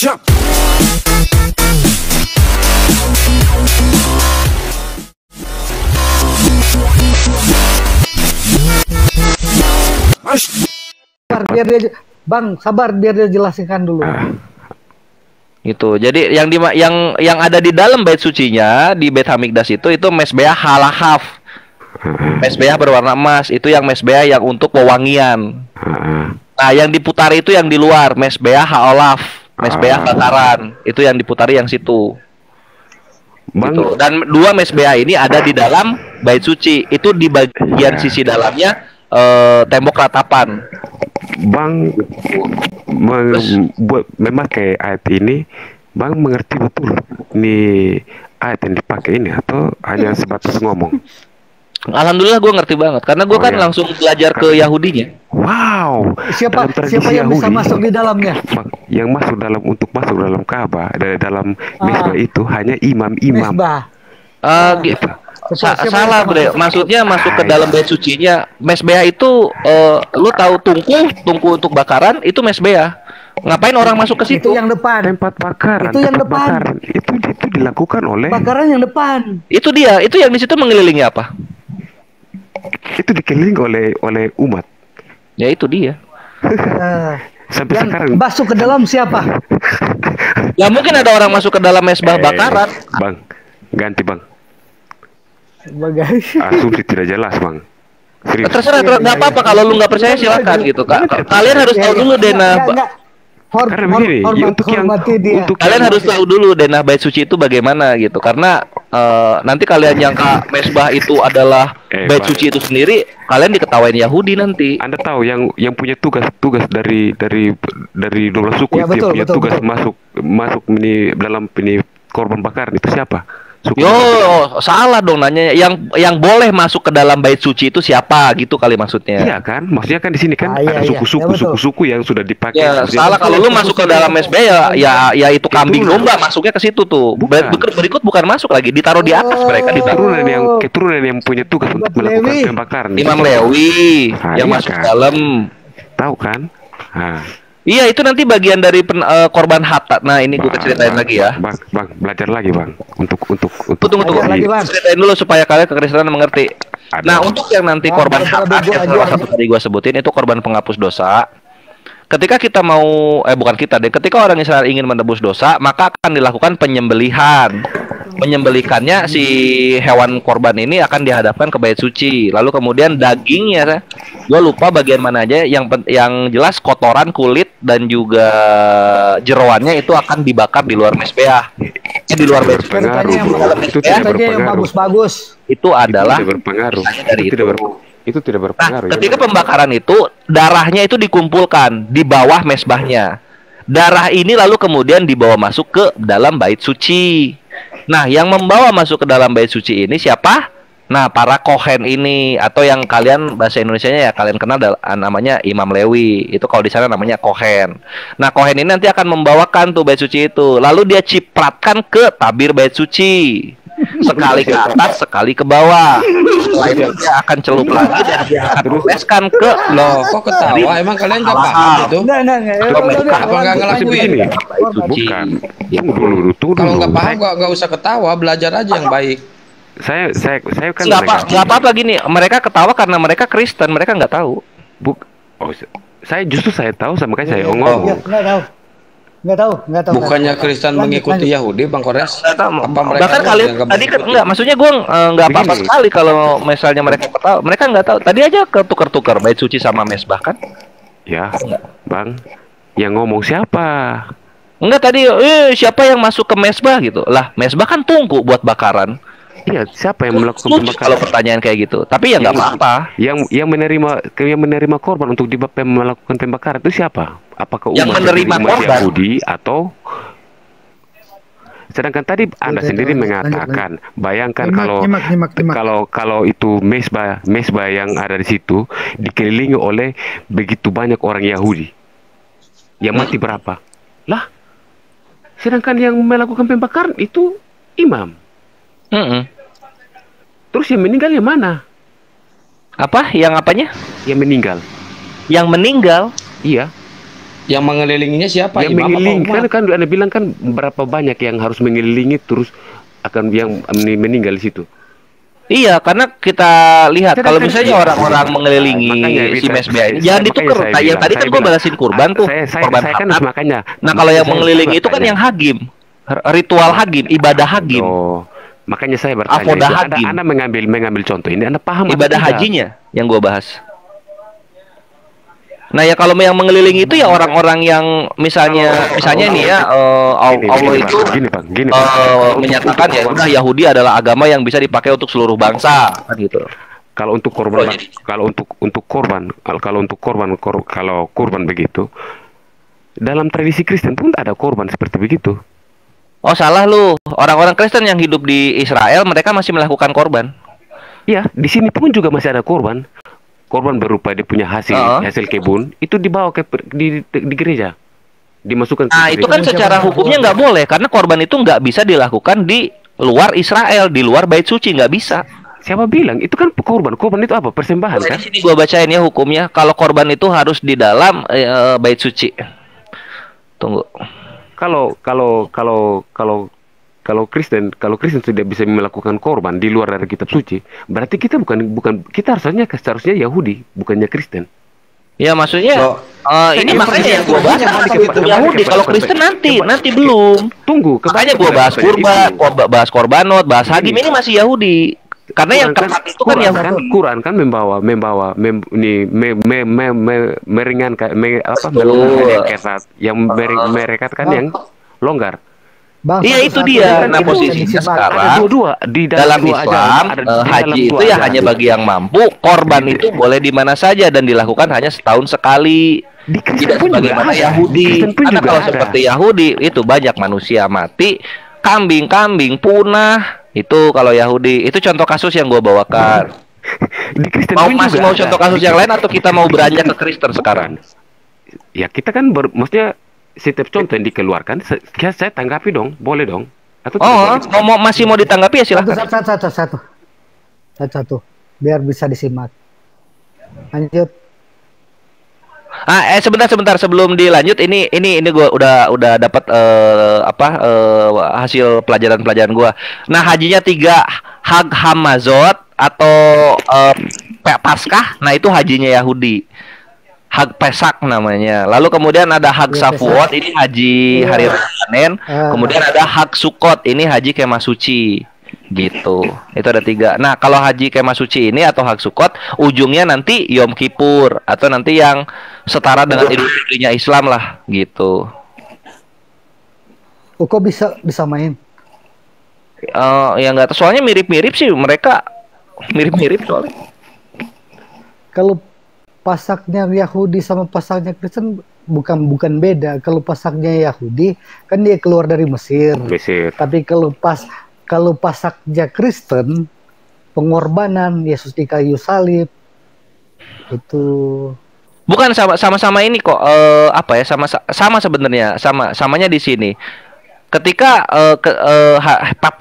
Biar dia, Bang, sabar biar dia jelaskan dulu. Itu. Jadi yang ada di dalam bait sucinya di Beit Hamikdas itu mesbah halahaf. Mesbah berwarna emas itu yang mesbah yang untuk pewangian. Nah, yang diputari itu yang di luar, mesbah haolaf, mesbah bakaran. Itu yang diputari yang situ. Gitu. Dan dua mesbah ini ada di dalam bait suci. Itu di bagian sisi dalamnya tembok ratapan. Bang memakai ayat ini, Bang mengerti betul ini ayat yang dipakai ini atau hanya sebatas ngomong? Alhamdulillah gue ngerti banget karena gue langsung belajar ke Yahudinya. Wow. Siapa yang bisa masuk di dalamnya? Bang, yang masuk dalam Ka'bah dalam mesbah itu hanya imam-imam. Gitu. Salah bre, maksudnya masuk ke dalam bait sucinya. Mesbah itu lu tahu tungku untuk bakaran itu mesbah. Ngapain orang masuk ke situ? Itu yang depan. Tempat bakaran. Itu yang depan. Itu dilakukan oleh bakaran yang depan. Itu dia. Itu yang di situ mengelilingi apa? Itu dikelilingi oleh umat. Ya itu dia. Sampai yang sekarang masuk ke dalam siapa? Ya mungkin ada orang masuk ke dalam mesbah bakaran. Bang, ganti Bang. Sebagai asumsi tidak jelas Bang. Serius. Terserah, nggak apa-apa kalau lu nggak percaya silakan gitu kak. Kalian harus tahu dulu Dena. Karena begini, kalian harus tahu dulu Dena bait suci itu bagaimana gitu. Karena nanti kalian nyangka mesbah itu adalah bait suci itu sendiri, kalian diketawain Yahudi nanti. Anda tahu yang punya tugas dari 12 suku ya, itu punya tugas betul. masuk ini dalam ini korban bakaran itu siapa? Salah dong nanya. Yang boleh masuk ke dalam bait suci itu siapa gitu kali maksudnya. Iya kan? Maksudnya kan di sini kan ada suku-suku yang sudah dipakai. Ya, salah kalau lu masuk ke dalam mesbah ya itu kambing domba masuknya ke situ tuh. Berikut bukan masuk lagi, ditaruh di atas mereka keturunan yang punya tugas untuk melakukan pembakaran. Imam Lewi yang masuk ke dalam. Tahu kan? Iya itu nanti bagian dari korban hatta. Nah ini gue ceritain lagi ya. Bang, belajar lagi Bang. Untuk tunggu. Ceritain dulu supaya kalian kekristenan mengerti. Nah untuk yang nanti korban hatta yang salah satu tadi gue sebutin itu korban penghapus dosa. Ketika kita mau bukan kita deh, ketika orang Israel ingin menebus dosa, maka akan dilakukan penyembelihan. Menyembelikannya si hewan korban ini akan dihadapkan ke bait suci. Lalu kemudian dagingnya, gue lupa bagian mana aja. Yang jelas kotoran, kulit dan juga jeroannya itu akan dibakar di luar mesbah. Di luar bait suci. Itu tidak berpengaruh. Yang bagus-bagus. Itu adalah tidak berpengaruh. Itu tidak berpengaruh. Nah, ketika pembakaran itu darahnya itu dikumpulkan di bawah mesbahnya. Darah ini lalu kemudian dibawa masuk ke dalam bait suci. Nah, yang membawa masuk ke dalam bait suci ini siapa? Nah, para kohen ini atau yang kalian bahasa Indonesianya ya kalian kenal namanya Imam Lewi. Itu kalau di sana namanya kohen. Nah, kohen ini nanti akan membawakan tuh bait suci itu. Lalu dia cipratkan ke tabir bait suci. Sekali ke atas, sekali ke bawah. Setelah itu dia akan celup lagi dan dia akan oleskan ke. Loh, kok ketawa? Emang kalian nggak paham itu? Apa nggak ngelakuin? Bukan. Kalau nggak paham nggak usah ketawa, belajar aja yang baik. Saya kan nggak apa-apa gini. Mereka ketawa karena mereka Kristen, mereka nggak tahu. Saya tahu, sama makanya saya ngomong. Nggak tahu. Bukannya Kristen mengikuti Yahudi, Bang Kores? Bahkan kalian tadi kan enggak, maksudnya gue nggak apa-apa sekali kalau misalnya mereka tahu. Mereka nggak tahu. Tadi aja ketukar-tukar bait suci sama mesbah kan? Ya, Bang. Yang ngomong siapa? Enggak tadi siapa yang masuk ke mesbah gitu. Lah, mesbah kan tungku buat bakaran. Iya, siapa yang melakukan pembakaran? Kalau pertanyaan kayak gitu. Tapi ya nggak apa-apa. Yang menerima korban untuk melakukan pembakaran itu siapa? Apakah yang menerima korban Yahudi atau? Sedangkan tadi Anda sendiri mengatakan, bayangkan kalau itu mesbah yang ada di situ dikelilingi oleh begitu banyak orang Yahudi. Yang mati berapa? Lah, sedangkan yang melakukan pembakaran itu imam. Terus yang meninggal yang mana? Apa? Yang apanya? Yang meninggal. Yang meninggal? Iya. Yang mengelilinginya siapa? Yang mengelilingi kan Anda bilang kan berapa banyak yang harus mengelilingi terus akan yang meninggal di situ. Iya, karena kita lihat kalau misalnya orang-orang mengelilingi si mesbah ini, jangan ditukar. Yang tadi kan gue balasin kurban tuh, korban kan makanya. Nah, kalau yang mengelilingi itu kan yang hagim, ritual hagim, ibadah hagim. Oh, makanya saya bertanya. Anda mengambil contoh ini, Anda paham ibadah hajinya yang gue bahas. Nah ya kalau yang mengelilingi itu ya orang-orang yang misalnya nih ya Allah itu menyatakan ya udah Yahudi adalah agama yang bisa dipakai untuk seluruh bangsa kan gitu. Kalau untuk korban kalau korban begitu dalam tradisi Kristen pun ada korban seperti begitu. Oh salah lu, orang-orang Kristen yang hidup di Israel mereka masih melakukan korban. Iya, di sini pun juga masih ada korban. Korban berupa dia punya hasil kebun itu dibawa di gereja, dimasukkan ke gereja. Itu kan secara hukumnya nggak boleh karena korban itu nggak bisa dilakukan di luar Israel, di luar bait suci nggak bisa. Siapa bilang itu kan korban itu apa, persembahan kan? Di sini gua bacain ya hukumnya, kalau korban itu harus di dalam bait suci. Tunggu. Kalau Kristen tidak bisa melakukan korban di luar dari kitab suci, berarti kita kita seharusnya Yahudi, bukannya Kristen. Ya maksudnya ini makanya yang gua bahas Yahudi, kalau Kristen nanti belum. Tunggu, makanya gua bahas kurban, bahas korbanot, bahas hadim ini masih Yahudi. Karena yang keempat itu kan yang Quran kan meringankan yang merekatkan yang longgar. Iya itu dia. Nah posisinya sekarang di dalam Islam haji itu ya hanya bagi yang mampu. Korban itu boleh di mana saja dan dilakukan hanya setahun sekali. Tidak sebagaimana Yahudi. Karena kalau seperti Yahudi itu banyak manusia mati, kambing-kambing punah. Itu kalau Yahudi itu contoh kasus yang gue bawakan. Masih mau contoh kasus yang lain atau kita mau beranjak ke Kristen sekarang? Ya kita kan maksudnya setiap contoh yang dikeluarkan, saya tanggapi dong, boleh dong. Atau masih mau ditanggapi ya silakan. Satu, biar bisa disimak. Lanjut. Sebentar sebelum dilanjut ini gue udah dapat hasil pelajaran gue. Nah hajinya 3 Hag Hamazot atau Paskah. Nah itu hajinya Yahudi. Hag Pesak namanya. Lalu kemudian ada Hag Shavuot, ini haji hari raya Panen. Kemudian ada Hag Sukkot, ini haji kemah suci. Gitu. Itu ada 3. Nah, kalau haji kemah suci ini atau Hag Sukkot, ujungnya nanti Yom Kippur atau nanti yang setara dengan Idul Fitrinya Islam lah, gitu. Kok bisa main? Ya nggak tahu, soalnya mirip-mirip sih mereka. Mirip-mirip soalnya. Kalau pasaknya Yahudi sama pasaknya Kristen bukan beda. Kalau pasaknya Yahudi kan dia keluar dari Mesir. Tapi kalau pasaknya Kristen pengorbanan Yesus di kayu salib itu bukan sama-sama ini kok sama sebenarnya samanya di sini. Ketika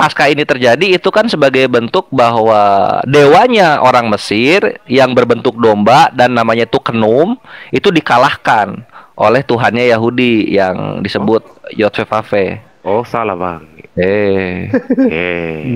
Paskah ini terjadi itu kan sebagai bentuk bahwa dewanya orang Mesir yang berbentuk domba dan namanya Tukenum itu dikalahkan oleh Tuhannya Yahudi yang disebut Yod-Veh-Vaveh. Oh salah bang.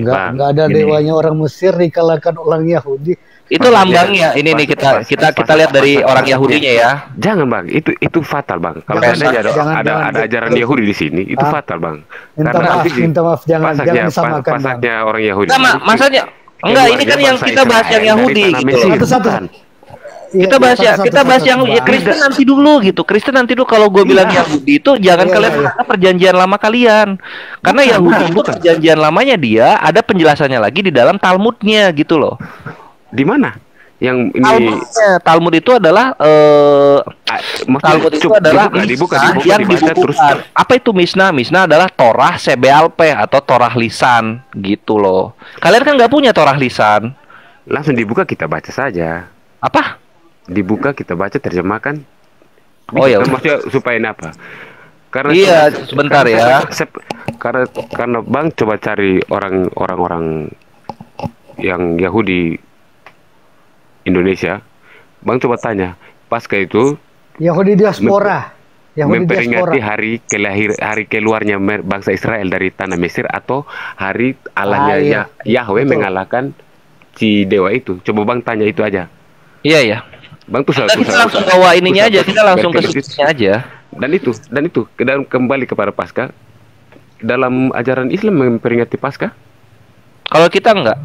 Enggak ada dewanya orang Mesir dikalahkan orang Yahudi. Itu lambangnya. Ini nih kita lihat dari orang Yahudinya ya. Jangan bang, itu fatal bang. Kalau ada ajaran Yahudi di sini, itu fatal bang. Minta maaf, jangan disamakan. Pasaknya orang Yahudi. Maksudnya enggak, ini kan yang kita bahas yang Yahudi gitu. Satu-satu. Kita bahas yang Kristen nanti dulu gitu. Kristen nanti dulu. Kalau gue bilang Yahudi itu jangan kalian kata perjanjian lama kalian. Karena Yahudi itu perjanjian lamanya dia ada penjelasannya lagi di dalam Talmudnya gitu loh. Di mana? Yang ini Talmud itu adalah Talmud itu adalah yang dibukukan. Apa itu Mishnah? Mishnah adalah Torah Sebealpeh atau Torah lisan gitu loh. Kalian kan nggak punya Torah lisan. Langsung dibuka kita baca saja. Apa? Dibuka kita baca terjemahkan. Oh ya. Maksudnya supaya apa? Karena sebentar ya. Karena bang coba cari orang-orang yang Yahudi Indonesia, bang coba tanya, Paskah itu Yahudi diaspora. memperingati hari keluarnya bangsa Israel dari tanah Mesir, atau hari Allahnya Yahweh mengalahkan si dewa itu. Coba Bang tanya itu aja. Iya. Bang tuh kita langsung bawa ininya aja, kita langsung ke situsnya aja. Dan itu kembali kepada Paskah. Dalam ajaran Islam memperingati Paskah? Kalau kita enggak.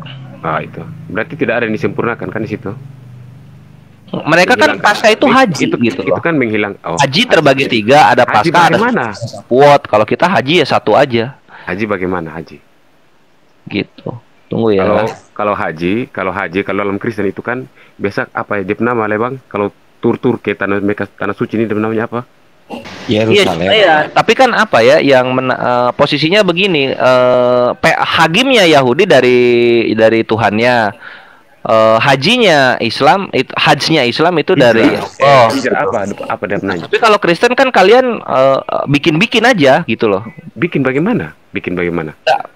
Itu. Berarti tidak ada yang disempurnakan kan di situ. Mereka kan Paskah itu haji gitu loh. Itu kan menghilang. Haji terbagi 3, ada Paskah, ada Shavuot. Kalau kita haji ya satu aja. Haji bagaimana haji? Gitu. Tunggu ya. Kalau haji dalam Kristen itu kan biasa apa ya? Dia nama Bang. Kalau tur ke tanah suci ini namanya apa? Yerusalem. Iya, tapi kan apa ya yang posisinya begini, hagimnya Yahudi dari Tuhannya. Hajinya Islam itu dari apa dia namanya? Tapi kalau Kristen kan kalian bikin aja gitu loh. Bikin bagaimana?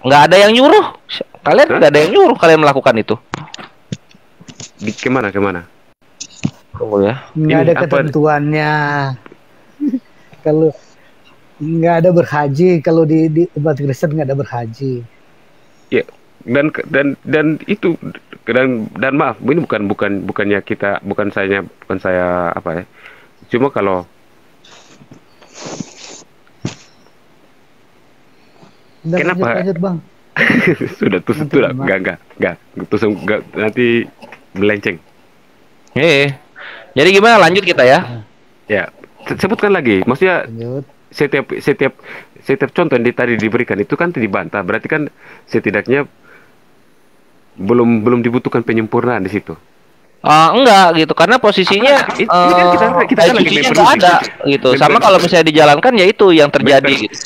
Nggak ada yang nyuruh. Kalian nggak ada yang nyuruh kalian melakukan itu. Kemana? Oh ya. Nggak ada ketentuannya. Kalau nggak ada berhaji, kalau di umat Kristen nggak ada berhaji. Ya. Dan itu dan maaf, ini bukannya kita bukan saya apa ya, cuma kalau kenapa lanjut, Bang. sudah enggak nanti melenceng. Jadi gimana, lanjut kita ya? Ya, sebutkan lagi, maksudnya setiap contoh yang tadi diberikan itu kan dibantah, berarti kan setidaknya belum dibutuhkan penyempurnaan di situ. Enggak gitu, karena posisinya kita nggak ada gitu. Sama kalau misalnya dijalankan ya itu yang terjadi. Gitu.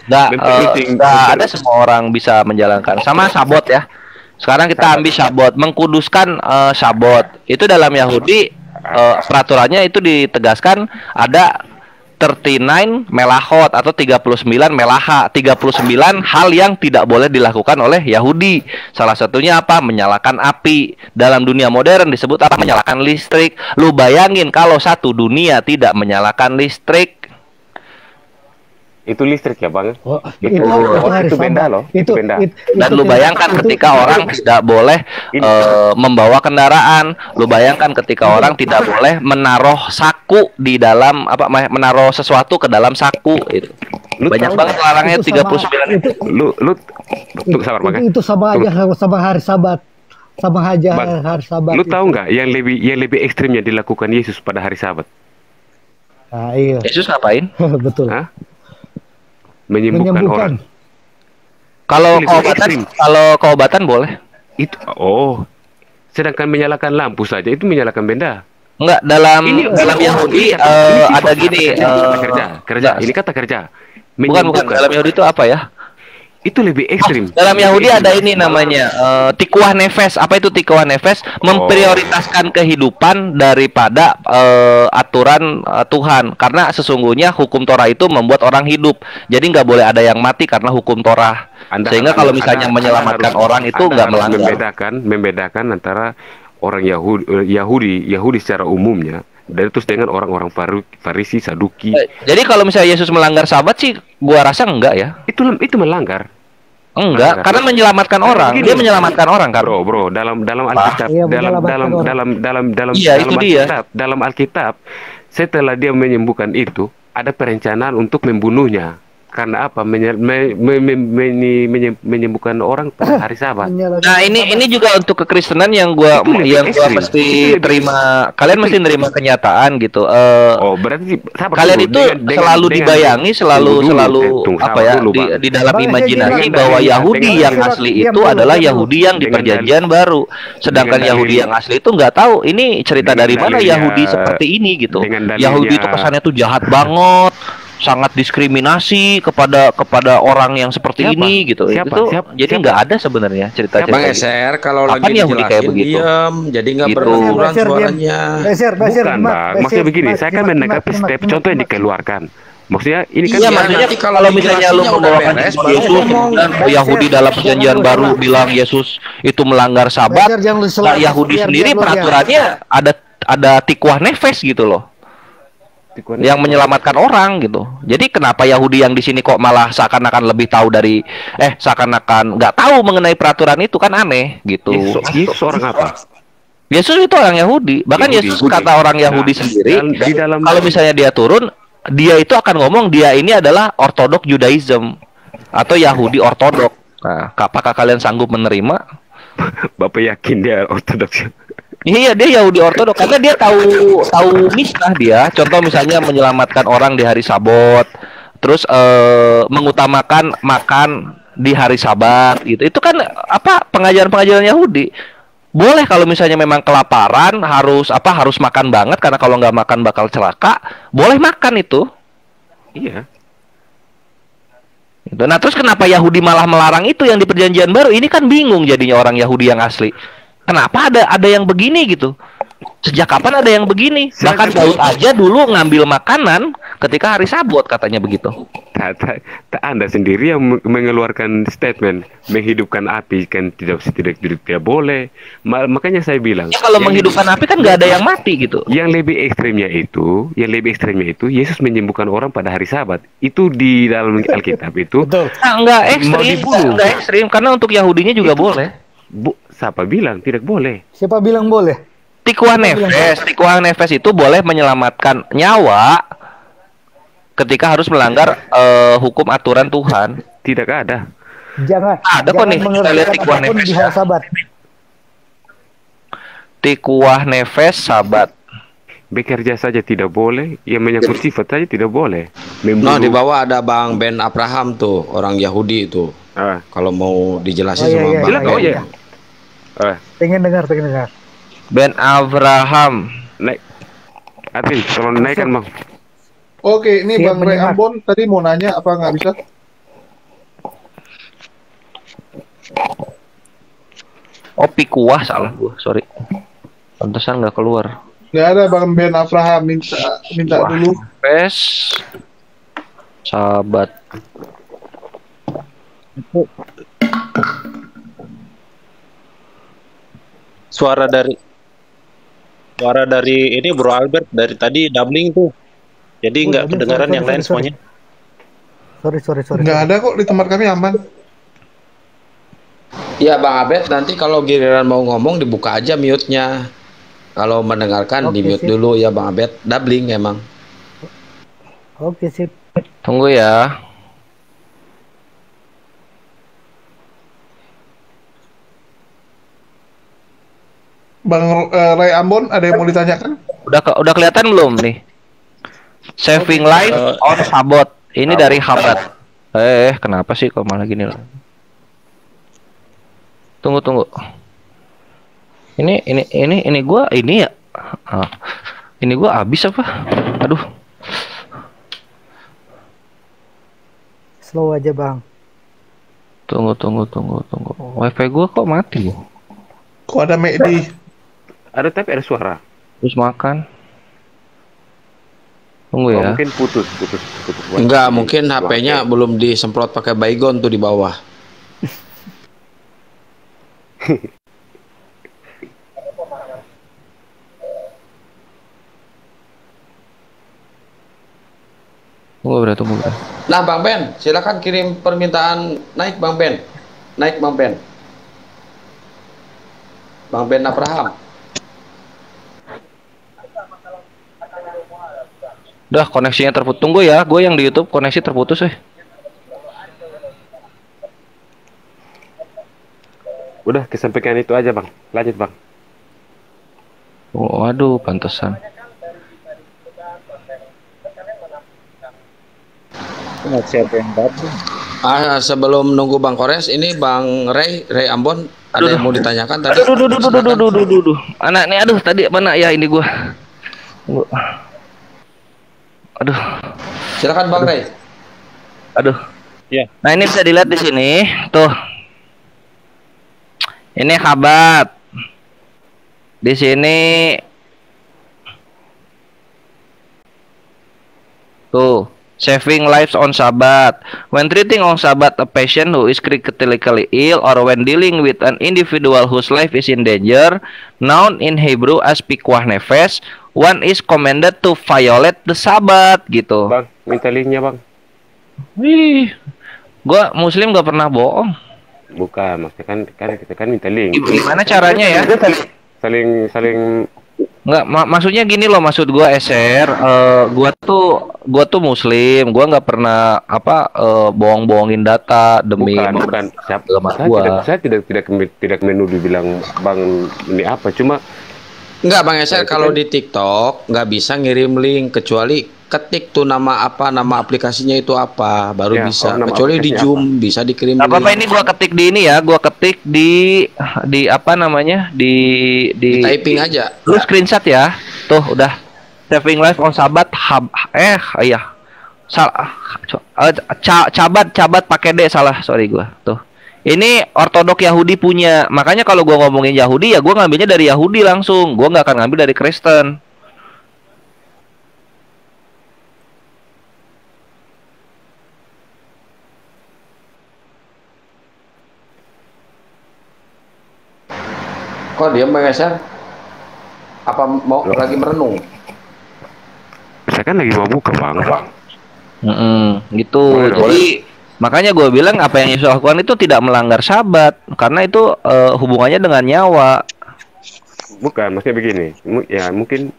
Nggak ada semua orang bisa menjalankan. Sama Sabot ya. Sekarang kita ambil Sabot, mengkuduskan Sabot. Itu dalam Yahudi peraturannya itu ditegaskan ada 39 melahot atau 39 melaha, 39 hal yang tidak boleh dilakukan oleh Yahudi. Salah satunya apa? Menyalakan api. Dalam dunia modern disebut apa? Menyalakan listrik. Lu bayangin kalau satu dunia tidak menyalakan listrik. Itu listrik ya Bang? Itu benda loh. Itu benda. Dan lu bayangkan ketika orang tidak boleh membawa kendaraan, lu bayangkan ketika orang tidak boleh menaruh saku di dalam menaruh sesuatu ke dalam saku itu. Banyak banget larangnya 39 itu. Lu sabar Bang. Itu sama aja sama hari Sabat. Sama aja hari Sabat. Lu tahu nggak yang lebih ekstrimnya dilakukan Yesus pada hari Sabat? Iya. Yesus ngapain? Betul. Menyembuhkan orang. Kalau keobatan boleh. Itu sedangkan menyalakan lampu saja itu menyalakan benda. Enggak, dalam Yahudi ada gini kerja. Ini kata kerja. Bukan dalam Yahudi itu apa ya? Itu lebih ekstrim. Dalam Yahudi ada ini namanya tikuah nefes. Apa itu tikuah nefes? Memprioritaskan kehidupan daripada aturan Tuhan. Karena sesungguhnya hukum Torah itu membuat orang hidup. Jadi nggak boleh ada yang mati karena hukum Torah. Sehingga kalau misalnya menyelamatkan orang itu nggak melanggar. Membedakan antara orang Yahudi secara umumnya dari terus dengan orang-orang Farisi, Saduki. Jadi kalau misalnya Yesus melanggar Sabat sih, gua rasa enggak ya. Itu melanggar. Enggak, karena menyelamatkan orang. Dia menyelamatkan orang kan. Bro, dalam Alkitab, dalam Alkitab, setelah dia menyembuhkan itu, ada perencanaan untuk membunuhnya. Karena apa? Menyembuhkan orang pada hari Sabat. Nah, ini juga untuk kekristenan yang gua mesti terima. Kalian mesti nerima kenyataan gitu. Berarti kalian itu selalu dibayangi, selalu apa ya di dalam imajinasi bahwa Yahudi yang asli itu adalah Yahudi yang di Perjanjian Baru. Sedangkan Yahudi yang asli itu nggak tahu ini cerita dari mana Yahudi seperti ini gitu. Yahudi itu kesannya tuh jahat banget, sangat diskriminasi kepada orang yang seperti ini gitu. Jadi nggak ada sebenarnya cerita-cerita. Bang Eser kalau lagi Yahudi kayak begitu diam, jadi nggak beraturan suaranya. Bukan Bang, maksudnya begini, saya kan menanggapi setiap contoh yang dikeluarkan. Maksudnya ini kan maksudnya kalau misalnya lu membawakan Yesus dan Yahudi dalam Perjanjian Baru bilang Yesus itu melanggar Sabat, Yahudi sendiri peraturannya ada tikuah nefes gitu loh. yang menyelamatkan orang gitu. Jadi kenapa Yahudi yang di sini kok malah seakan-akan lebih tahu dari seakan-akan nggak tahu mengenai peraturan itu, kan aneh gitu. Yesus orang apa? Yesus itu orang Yahudi. Bahkan Yesus kata orang Yahudi sendiri, kalau misalnya dia turun, dia itu akan ngomong dia ini adalah Ortodok Judaism atau Yahudi Ortodok. Nah, apakah kalian sanggup menerima? Bapak yakin dia Ortodoks? Iya, dia Yahudi Ortodok karena dia tahu misnah dia. Contoh misalnya menyelamatkan orang di hari Sabat, terus mengutamakan makan di hari Sabat gitu. Itu kan apa pengajaran-pengajaran Yahudi. Boleh kalau misalnya memang kelaparan harus makan banget karena kalau nggak makan bakal celaka, boleh makan itu. Iya. Gitu. Nah, terus kenapa Yahudi malah melarang itu yang di Perjanjian Baru? Ini kan bingung jadinya orang Yahudi yang asli. Kenapa ada yang begini gitu? Sejak kapan ada yang begini? Bahkan Daud aja dulu ngambil makanan ketika hari Sabat, katanya begitu. Anda sendiri yang mengeluarkan statement menghidupkan api kan tidak boleh. Makanya saya bilang. Ya, kalau menghidupkan api kan nggak ada yang mati gitu. Yang lebih ekstrimnya itu Yesus menyembuhkan orang pada hari Sabat. Itu di dalam Alkitab itu. Nah, nggak ekstrim karena untuk Yahudinya juga boleh. Siapa bilang tidak boleh? Siapa bilang boleh? Tikuah nefes itu boleh menyelamatkan nyawa ketika harus melanggar hukum aturan Tuhan. Tidak ada. Jangan. Ada kok nih kita lihat tikuah nefes. Tikuah nefes Sabat. Bekerja saja tidak boleh, yang menyangkut sifat saja tidak boleh. Nah, di bawah ada Bang Ben Abraham tuh, orang Yahudi itu. Kalau mau dijelasin sama Bang. Iya. Pengen dengar. Ben Abraham. Naik. Atin, tolong naikkan Bang. Oke, ini Bang Ray Ambon tadi mau nanya apa nggak bisa? Oh, Pikuah salah gua, sorry. Pantesan nggak keluar. Nggak ada Bang Ben Abraham, minta dulu. Pes Sabat. Suara dari ini Bro Albert dari tadi doubling tuh. Jadi nggak kedengaran yang lain semuanya. Sorry. Nggak ada kok di tempat kami aman. Iya Bang Abed, nanti kalau giliran mau ngomong dibuka aja mute-nya. Kalau mendengarkan di mute dulu ya Bang Abed. Doubling emang. Oke, sip. Tunggu ya. Bang Ray Ambon, ada yang mau ditanyakan? Udah kelihatan belum nih? Saving life on Sabat. Ini dari Habat. Kenapa sih kok malah gini loh? Tunggu. Ini gua ini ya. Ini gua habis apa? Aduh. Slow aja, Bang. Tunggu. Wifi gua kok mati? Kok ada Medi? Ada tapi ada suara. Terus makan. Tunggu ya. Mungkin putus. Enggak, mungkin HP-nya belum disemprot pakai baygon tuh di bawah. Tunggu berarti. Nah, Bang Ben, silakan kirim permintaan naik Bang Ben. Bang Ben Abraham. Udah koneksinya terputus. Tunggu ya, gue yang di YouTube koneksi terputus Udah kesampaian itu aja Bang. Lanjut Bang. Oh, aduh, pantesan. Sebelum nunggu Bang Kores, ini Bang Ray Ambon ada yang mau ditanyakan tadi? Aduh. Anak nih, aduh tadi mana ya ini gua. Aduh. Silakan Bang Ray. Aduh. Ya. Nah, ini bisa dilihat di sini, tuh. Ini Habat. Di sini tuh, saving lives on Sabbath. When treating on Sabbath a patient who is critically ill or when dealing with an individual whose life is in danger, known in Hebrew as pikuah nefes, one is commanded to violate the Sabbath gitu. Bang, minta linknya bang. Wih, gua Muslim gak pernah bohong. Bukan, maksudnya kan kita kan minta link. Gimana caranya ya? Saling Nggak, maksudnya gini loh, maksud gua SR, gua tuh Muslim, gua nggak pernah bohong-bohongin data demi bukan saya tidak menuduh bilang bang ini apa, cuma Enggak Bang Eser, kalau di TikTok nggak bisa ngirim link kecuali ketik tuh nama aplikasinya itu apa baru ya, bisa. Kecuali di Zoom bisa dikirim. Apa ini gua ketik di ini ya, gua ketik di apa namanya di typing aja. Lu screenshot ya. Tuh udah saving life on Sabat iya. Cabat pakai D salah, sorry gua. Tuh. Ini ortodok Yahudi punya. Makanya kalau gua ngomongin Yahudi ya gua ngambilnya dari Yahudi langsung. Gua nggak akan ngambil dari Kristen. Kok diam Bang Eser? Apa mau lagi merenung? Saya kan lagi mau buka bang. Gitu. Jadi makanya gue bilang apa yang Yesus lakukan itu tidak melanggar Sabat karena itu hubungannya dengan nyawa. Bukan, maksudnya begini. Ya mungkin.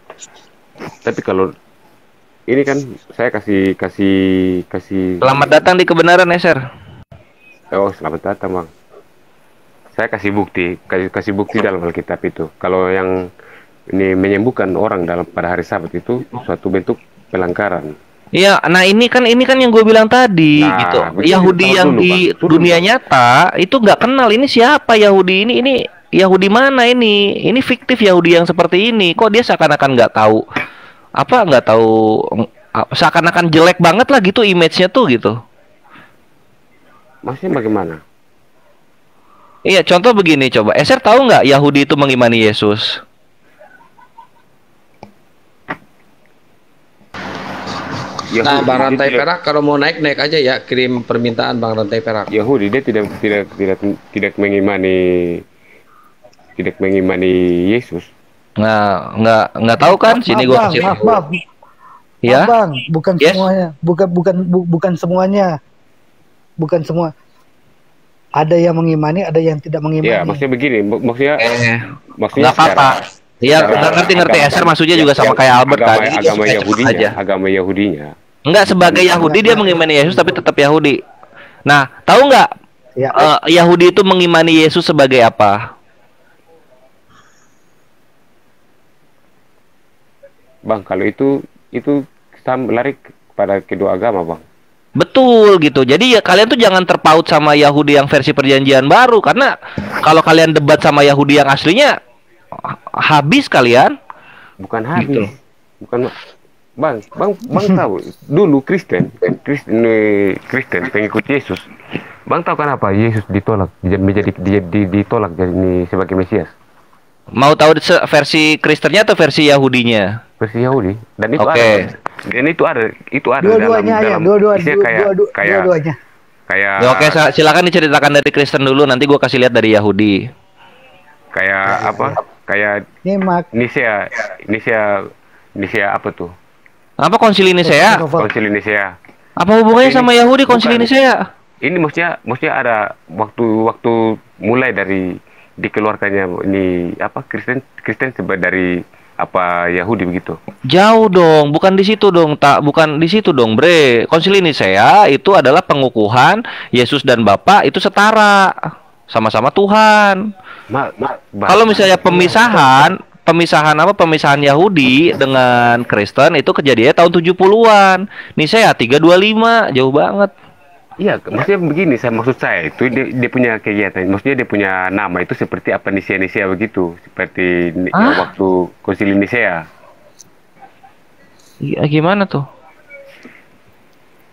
Tapi kalau ini kan saya kasih. Selamat datang di kebenaran, Eser. Oh, selamat datang bang. Saya kasih bukti dalam Alkitab itu. Kalau yang ini menyembuhkan orang pada hari Sabat itu suatu bentuk pelanggaran. Iya, nah ini kan yang gue bilang tadi gitu. Yahudi yang di dunia nyata itu nggak kenal ini siapa Yahudi ini Yahudi mana ini? Ini fiktif Yahudi yang seperti ini. Kok dia seakan-akan nggak tahu seakan-akan jelek banget lah gitu image-nya tuh gitu. Maksudnya bagaimana? Iya, contoh begini coba. Eser tahu nggak Yahudi itu mengimani Yesus? Nah, Bang Rantai Perak kalau mau naik aja ya, kirim permintaan Bang Rantai Perak. Yahudi dia tidak mengimani Yesus. Nah, nggak tahu kan? Sini gua kasih. Maaf. Ya. Bang, bukan semuanya. Bukan semuanya. Bukan semua. Ada yang mengimani, ada yang tidak mengimani. Ya, maksudnya begini, maksudnya nggak apa-apa. Iya, ngerti. Eser maksudnya juga sama kayak Albert tadi. Agama Yahudinya. Enggak, sebagai Yahudi dia mengimani Yesus tapi tetap Yahudi. Nah, tahu nggak Yahudi itu mengimani Yesus sebagai apa? Bang, kalau itu lari pada kedua agama, Bang. Betul gitu. Jadi ya kalian tuh jangan terpaut sama Yahudi yang versi perjanjian baru, karena kalau kalian debat sama Yahudi yang aslinya habis kalian. Bukan habis. Gitu. Bukan Bang tahu dulu Kristen pengikut Yesus. Bang tahu kenapa Yesus ditolak ditolak jadi sebagai Mesias? Mau tahu versi Kristennya atau versi Yahudinya? Versi Yahudi. Dan itu ada. Dan itu ada dua-duanya dalam dua-duanya. Kayak ya, oke, silakan diceritakan dari Kristen dulu, nanti gua kasih lihat dari Yahudi. Kayak apa? Kayak Nisea apa tuh? Apa konsili Nisea? Konsili Nisea. Apa hubungannya sama Yahudi konsili Nisea? Ini maksudnya ada waktu mulai dari dikeluarkannya ini apa Kristen dari apa Yahudi begitu. Jauh dong, bukan di situ dong, bukan di situ dong, Bre. Konsili Nisea itu adalah pengukuhan Yesus dan Bapa itu setara, sama-sama Tuhan. Kalau misalnya pemisahan Yahudi dengan Kristen itu kejadiannya tahun 70-an. Nisea 325, jauh banget. Iya, maksudnya begini, maksud saya itu dia punya kegiatan, maksudnya dia punya nama itu seperti apa Nisea begitu, seperti waktu Konsili Nisea. Iya, gimana tuh?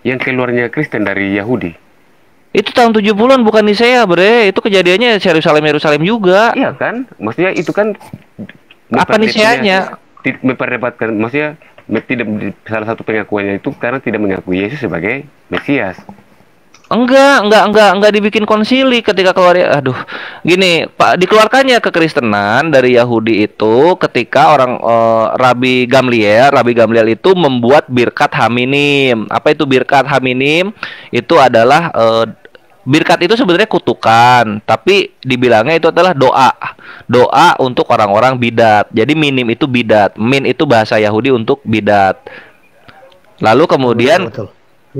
Yang keluarnya Kristen dari Yahudi. Itu tahun 70-an bukan Nisea, Bre. Itu kejadiannya Yerusalem juga. Iya kan? Maksudnya itu kan apa Niseanya? Memperdebatkan, maksudnya tidak, salah satu pengakuannya itu karena tidak mengakui Yesus sebagai Mesias. Enggak dibikin konsili ketika keluar. Aduh, gini, Pak, dikeluarkannya kekristenan dari Yahudi itu ketika Rabi Gamliel itu membuat birkat haminim. Apa itu birkat haminim? Itu adalah birkat itu sebenarnya kutukan, tapi dibilangnya itu adalah doa untuk orang-orang bidat. Jadi minim itu bidat, min itu bahasa Yahudi untuk bidat. Lalu kemudian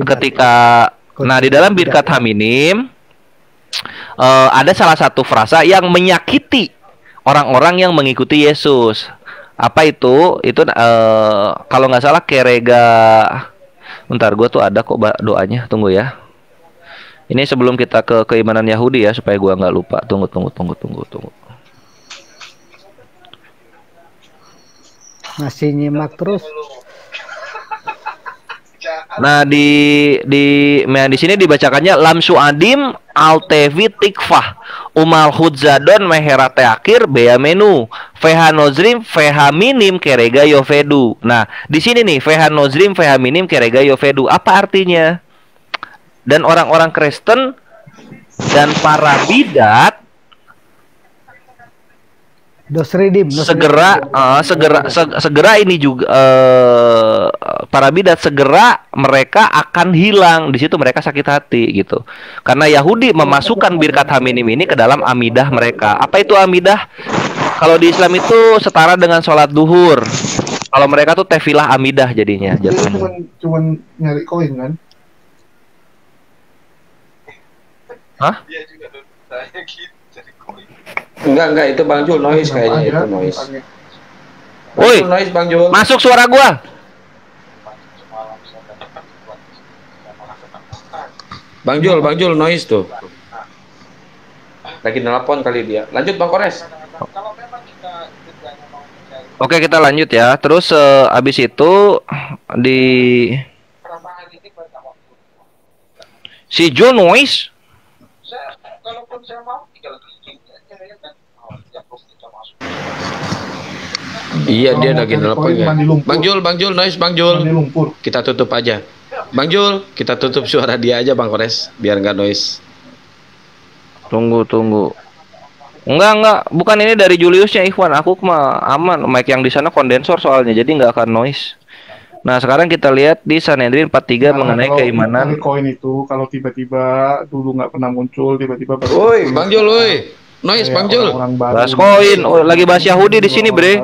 ketika di dalam birkat haminim ada salah satu frasa yang menyakiti orang-orang yang mengikuti Yesus. Apa itu? Itu kalau nggak salah kerega. Bentar, gue tuh ada kok doanya. Tunggu ya. Ini sebelum kita ke keimanan Yahudi ya, supaya gua nggak lupa. Tunggu. Masih nyimak terus. Nah, di sini dibacakannya lam suadim altevi tikfah umal hudzadon meherate akhir beamenu fehanozrim fehaminim kerega yofedu. Nah, di sini nih fehanozrim fehaminim kerega yofedu. Apa artinya? Dan orang-orang Kristen dan para bidat segera ini juga para bidat segera mereka akan hilang. Di situ mereka sakit hati gitu. Karena Yahudi memasukkan birkat haminim ini ke dalam amidah mereka. Apa itu amidah? Kalau di Islam itu setara dengan sholat duhur. Kalau mereka tuh tefilah amidah jadinya. Cuman nyari koin kan? Hah? Enggak, itu Bang Jul noise kayaknya, itu noise. Woi, noise Bang Jul. Masuk suara gua. Bang Jul noise tuh. Lagi nelpon kali dia. Lanjut Bang Kores. Oke, kita lanjut ya. Terus abis itu si Joe noise. Iya, dia lagi nelpon ya. Bang Jul noise Bang Jul. Kita tutup aja. Bang Jul, kita tutup suara dia aja Bang Kores biar nggak noise. Tunggu. Enggak, bukan ini dari Juliusnya Ikhwan. Aku mah aman, mic yang di sana kondensor soalnya, jadi nggak akan noise. Nah, sekarang kita lihat di Sanhedrin 43 mengenai keimanan. Koin itu kalau tiba-tiba dulu nggak pernah muncul, tiba-tiba baru. Woi, Bang Jul, woi. Noise Bang Jul. Bahas koin, lagi bahas Yahudi di sini, Bre.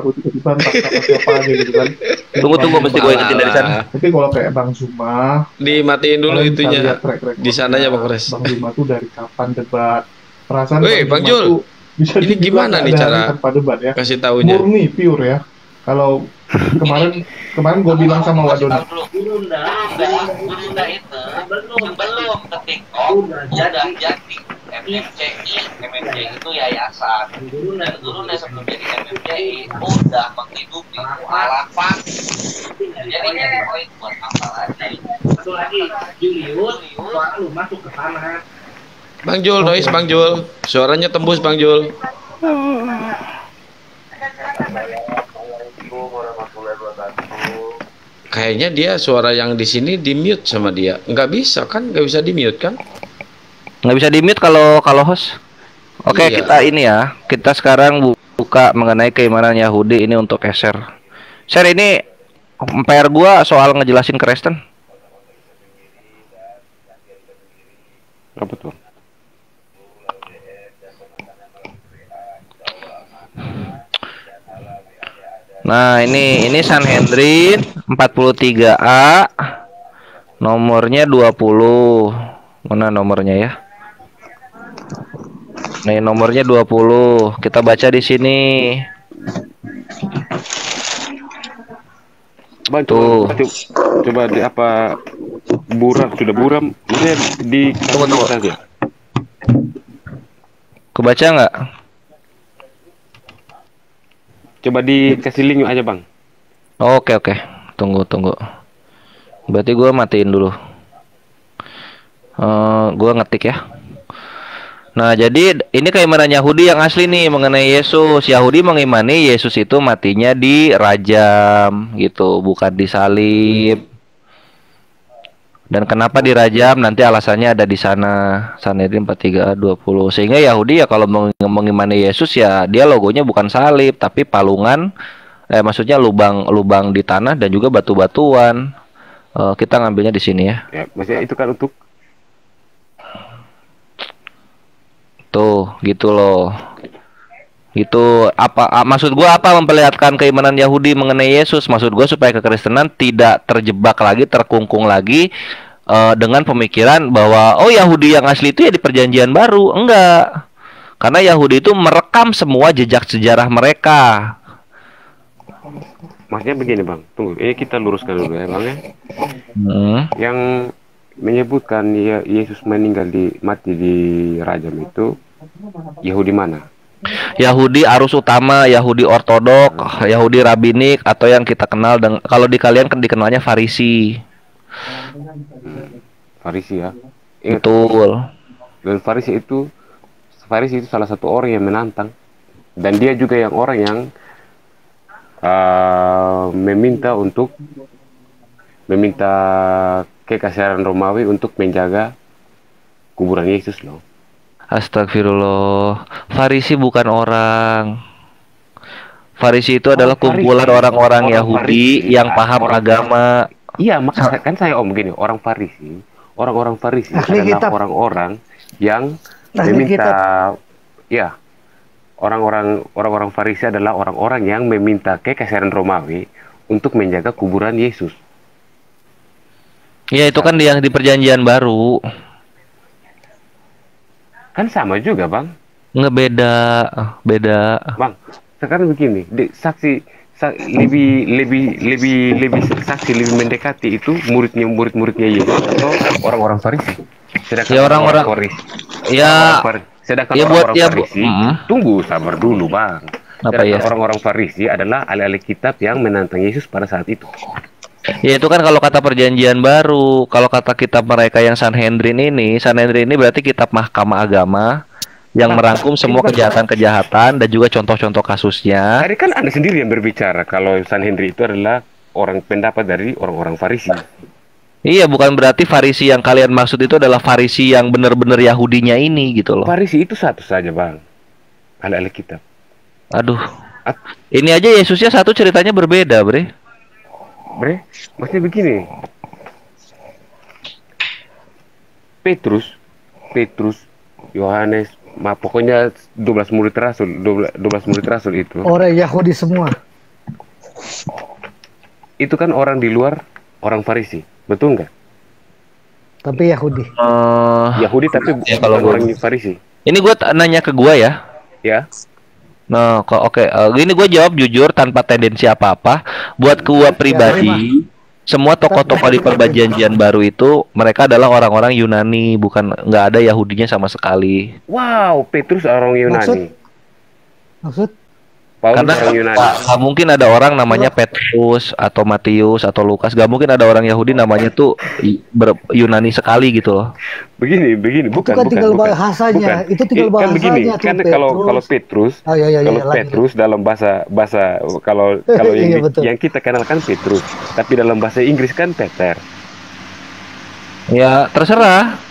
Tunggu, mesti gue ingetin dari sana. Tapi kalau kayak Bang Zuma, dimatiin dulu itunya. Di sananya Bang Kores. Bang Zuma tuh dari kapan debat? Perasaan woi, Bang Jul. Ini gimana nih cara debat ya? Kasih taunya. Murni pure ya. Kalau kemarin gue bilang sama Wadona. Gurunda itu belum ketika udah jadi MMCI itu yayasan. Gurunda sebelum jadi MMCI udah menghidupi alasan. Jadi poin buat apa lagi? Satu lagi, Julius, suara lu masuk ke sana. Bang Jul, noise Bang Jul. Suaranya tembus Bang Jul. Kayaknya dia suara yang di sini di mute sama dia. Nggak bisa kan? Nggak bisa di mute kan? Nggak bisa di mute kalau host. Oke, iya. Kita ini ya. Kita sekarang buka mengenai keimanan Yahudi ini untuk share. Share ini PR gua soal ngejelasin Kristen. Apa tuh? Nah, ini Sanhedrin 43A. Nomornya 20. Mana nomornya ya? Nih, nomornya 20. Kita baca di sini. Tuh. Coba di apa sudah buram. Maksudnya di tunggu saja. Kebaca nggak? Coba dikasih link aja Bang. Oke. Tunggu. Berarti gue matiin dulu. Gue ngetik ya. Nah, jadi ini keimanan Yahudi yang asli nih mengenai Yesus. Yahudi mengimani Yesus itu matinya dirajam gitu, bukan disalib. Dan kenapa dirajam? Nanti alasannya ada di sana. Sanhedrin 43:20. Sehingga Yahudi ya kalau mengimani Yesus ya dia logonya bukan salib tapi palungan, maksudnya lubang di tanah dan juga batu-batuan. Kita ngambilnya di sini ya. Ya, maksudnya itu kan untuk tuh gitu loh. Gitu maksud gua apa memperlihatkan keimanan Yahudi mengenai Yesus? Maksud gua supaya kekristenan tidak terjebak lagi, terkungkung lagi dengan pemikiran bahwa oh Yahudi yang asli itu ya di Perjanjian Baru. Enggak. Karena Yahudi itu merekam semua jejak sejarah mereka. Maksudnya begini Bang, tunggu, ini kita luruskan dulu ya Bang ya. Yang menyebutkan Yesus meninggal mati di rajam itu Yahudi mana? Yahudi arus utama, Yahudi ortodok, Yahudi rabbinik, atau yang kita kenal dengan kalau di kalian kan dikenalnya Farisi. Farisi ya. Betul. Dan Farisi itu salah satu orang yang menantang, dan dia juga yang orang yang meminta kekaisaran Romawi untuk menjaga kuburan Yesus loh. Astagfirullah. Farisi bukan orang. Farisi itu adalah kumpulan orang-orang Yahudi Farisi, yang paham agama. Iya, makanya kan saya begini, orang Farisi adalah orang-orang yang meminta ya. Orang-orang Farisi adalah orang-orang yang meminta kekaisaran Romawi untuk menjaga kuburan Yesus. Iya, itu kan yang di Perjanjian Baru. Kan sama juga Bang. Nggak beda. Bang, sekarang begini, saksi lebih mendekati itu murid-muridnya Yesus atau orang-orang Farisi. Sedangkan ya orang-orang sedangkan orang-orang Farisi tunggu sabar dulu Bang. Orang-orang Farisi adalah ahli-ahli kitab yang menantang Yesus pada saat itu. Ya itu kan kalau kata Perjanjian Baru. Kalau kata kitab mereka yang Sanhedrin ini berarti kitab mahkamah agama yang merangkum semua kejahatan-kejahatan dan juga contoh-contoh kasusnya. Tadi kan Anda sendiri yang berbicara kalau Sanhedrin itu adalah pendapat dari orang-orang Farisi. Iya, bukan berarti Farisi yang kalian maksud itu adalah Farisi yang benar-benar Yahudinya ini gitu loh. Farisi itu satu saja Bang, ahli-ahli kitab. Aduh, ini aja Yesusnya satu ceritanya berbeda Bre, maksudnya begini, Petrus, Yohanes, pokoknya 12 murid rasul itu orang Yahudi semua. Itu kan orang di luar orang Farisi, betul nggak? Tapi Yahudi. Yahudi tapi ya, kalau orang Farisi. Ini gue nanya ke gue ya. Ya. Nah, oke. Ini gue jawab jujur tanpa tendensi apa-apa. Buat gue pribadi, semua tokoh-tokoh di Perjanjian Baru itu mereka adalah orang-orang Yunani, bukan nggak ada Yahudinya sama sekali. Wow, Petrus orang Yunani. Maksud? Karena nggak mungkin ada orang namanya Petrus atau Matius atau Lukas, nggak mungkin ada orang Yahudi namanya tuh Yunani sekali gitu loh. Begini, bukan tinggal bahasanya, itu tinggal bahasanya. Kan begini, kan kalau Petrus, Petrus dalam bahasa kalau yang kita kenalkan Petrus, tapi dalam bahasa Inggris kan Peter. Ya terserah.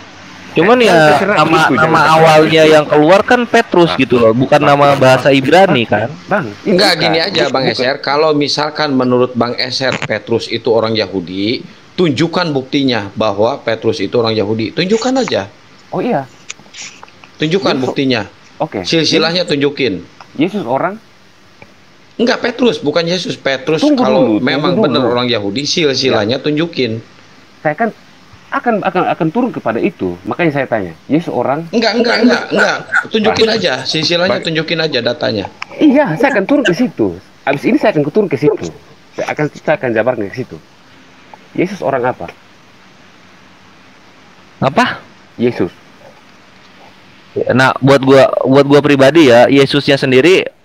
Cuman ya nama awalnya yang keluar kan Petrus gitu loh, bukan nama bahasa Ibrani kan? Bang, enggak gini aja Bang Eser, kalau misalkan menurut Bang Eser Petrus itu orang Yahudi, tunjukkan buktinya bahwa Petrus itu orang Yahudi, tunjukkan aja. Oh iya. Tunjukkan buktinya. Oke. Silsilahnya tunjukin. Yesus orang? Enggak, Petrus, bukan Yesus. Petrus kalau memang benar orang Yahudi, silsilahnya tunjukin. Saya kan akan turun kepada itu, makanya saya tanya, Yesus orang? Enggak. Tunjukin aja, silsilahnya tunjukin aja datanya. Iya, saya akan turun ke situ. Habis ini saya akan turun ke situ. Saya akan jabarkan ke situ. Yesus orang apa? Apa? Yesus. Nah, buat gua pribadi ya, Yesusnya sendiri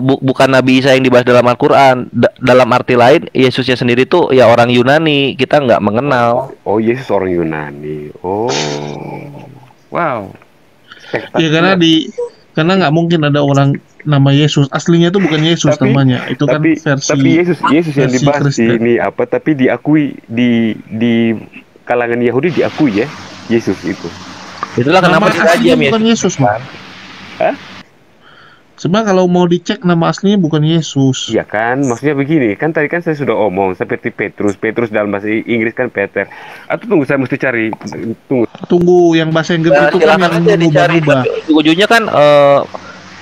bukan Nabi Isa yang dibahas dalam Al-Quran. Dalam arti lain, Yesusnya sendiri tuh ya orang Yunani, kita nggak mengenal. Oh, Yesus orang Yunani. Oh, wow. Ya karena nggak mungkin ada orang nama Yesus aslinya itu bukan Yesus namanya, itu kan versi. Tapi Yesus yang dibahas ini apa? Tapi diakui di kalangan Yahudi diakui ya Yesus itu. Itulah kenapa aslinya bukan Yesus, Bang. Hah? Sebab kalau mau dicek nama aslinya bukan Yesus. Iya kan, maksudnya begini, kan tadi kan saya sudah omong seperti Petrus dalam bahasa Inggris kan Peter. Atau tunggu saya mesti cari, tunggu yang bahasa Inggris itu kan yang berubah. Ujungnya kan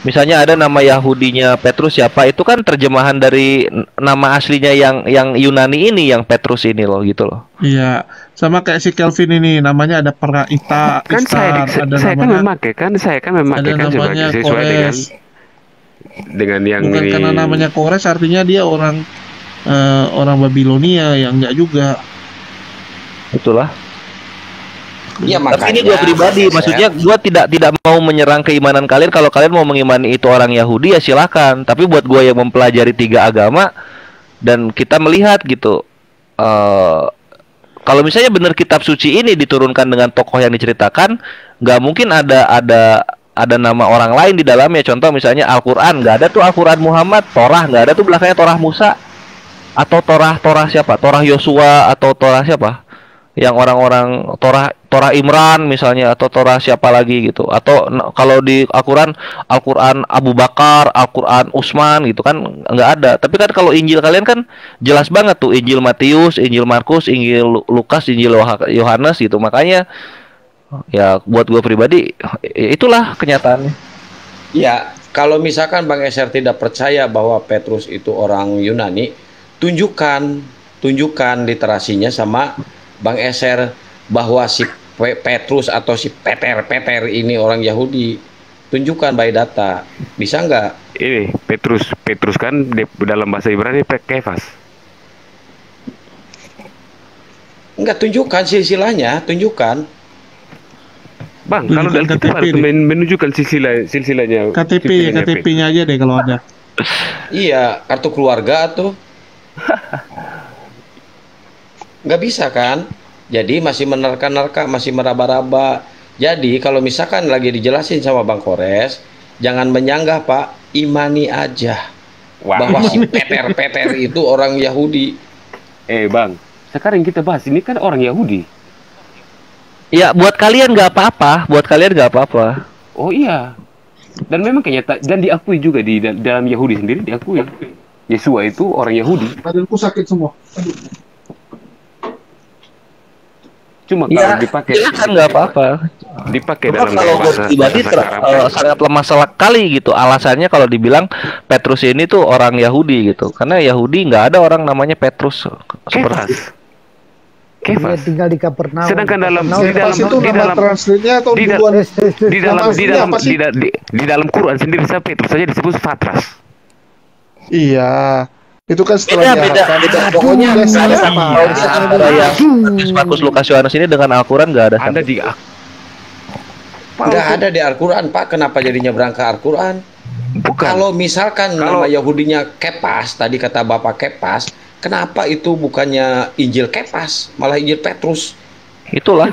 misalnya ada nama Yahudinya Petrus siapa, itu kan terjemahan dari nama aslinya yang Yunani ini, yang Petrus ini loh, gitu loh. Iya, sama kayak si Kelvin ini namanya ada Ita, kan saya kan memakai namanya sesuai dengan yang bukan ini. Karena namanya Kores artinya dia orang Babilonia, yang enggak juga. Itulah. Ya, tapi ini gue pribadi, maksudnya gue tidak mau menyerang keimanan kalian. Kalau kalian mau mengimani itu orang Yahudi ya silakan. Tapi buat gue yang mempelajari 3 agama dan kita melihat gitu, kalau misalnya benar kitab suci ini diturunkan dengan tokoh yang diceritakan, nggak mungkin ada nama orang lain di dalamnya. Contoh misalnya Al-Quran, nggak ada tuh Al-Quran Muhammad. Torah nggak ada tuh belakangnya Torah Musa, atau Torah siapa, Torah Yosua, atau Torah siapa yang orang-orang Torah Imran misalnya, atau Torah siapa lagi gitu. Atau kalau di Al-Quran Abu Bakar, Al-Quran Utsman gitu kan nggak ada. Tapi kan kalau Injil kalian kan jelas banget tuh, Injil Matius, Injil Markus, Injil Lukas, Injil Yohanes gitu. Makanya ya buat gue pribadi itulah kenyataannya. Ya, kalau misalkan Bang Eser tidak percaya bahwa Petrus itu orang Yunani, tunjukkan literasinya sama Bang Eser bahwa si Petrus atau si Peter ini orang Yahudi. Tunjukkan by data. Bisa nggak? Ini Petrus kan dalam bahasa Ibrani Kefas. Enggak, tunjukkan silsilahnya, tunjukkan. Bang, kalau dalam kita harus menunjukkan silsilahnya. KTP-nya aja deh kalau ada. Iya, kartu keluarga tuh. Nggak bisa kan? Jadi masih menerka-nerka, masih meraba-raba. Jadi kalau misalkan lagi dijelasin sama Bang Kores, jangan menyanggah Pak, imani aja. Wow. Bahwa si Peter itu orang Yahudi. Bang, sekarang kita bahas ini kan orang Yahudi. Ya buat kalian nggak apa-apa, Oh iya. Dan memang kenyataan, dan diakui juga di dalam Yahudi sendiri diakui. Yesua itu orang Yahudi. Badanku sakit semua. Aduh. Cuma kalau dipakai kan nggak apa-apa. Dipakai dalam kalau pribadi sangat lemah sekali gitu. Alasannya kalau dibilang Petrus ini tuh orang Yahudi gitu. Karena Yahudi nggak ada orang namanya Petrus. Kefas. Dia tinggal di Kapernaum. Sedangkan di dalam Quran sendiri Petrus saja disebut Fatras. Iya. Itu kan setelah beda. Pokoknya ada yang Markus, Lukas, Yohanes ini dengan Al-Quran nggak ada. Nggak ada di Al-Quran, Pak. Kenapa jadinya berangkat Al-Quran? Kalau misalkan nama Yahudinya Kepas, tadi kata Bapak Kepas, kenapa itu bukannya Injil Kepas, malah Injil Petrus? Itulah.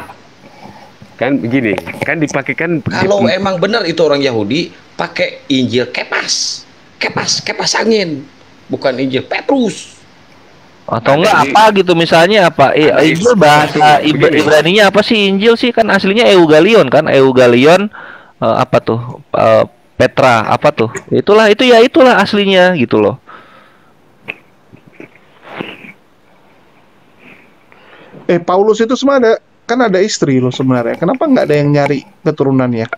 Kan begini, kan dipakai kan. Kalau emang benar itu orang Yahudi, pakai Injil Kepas angin. Bukan Injil Petrus. Atau enggak apa gitu misalnya apa Injil bahasa Ibraninya apa sih Injil sih, kan aslinya Eugalion kan, apa tuh Petra apa tuh, itulah aslinya gitu loh. Paulus itu sebenarnya kan ada istri loh sebenarnya, kenapa nggak ada yang nyari keturunannya?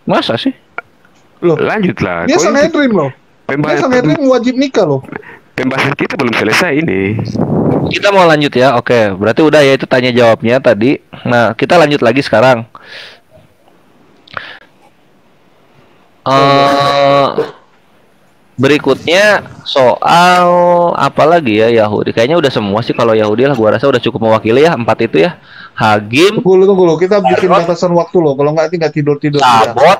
Masa sih? Loh lanjutlah, dia Sanhedrin loh. Sanhedrin wajib nikah loh. Pembahasan kita belum selesai ini. Kita mau lanjut ya, oke. Berarti udah ya itu tanya jawabnya tadi. Nah kita lanjut lagi sekarang. Berikutnya soal apa lagi ya Yahudi. Kayaknya udah semua sih kalau Yahudi lah. Gua rasa udah cukup mewakili ya 4 itu ya. Hagim. Tunggu lo. Kita bikin batasan waktu loh. Kalau nggak nggak tidur. Sabot.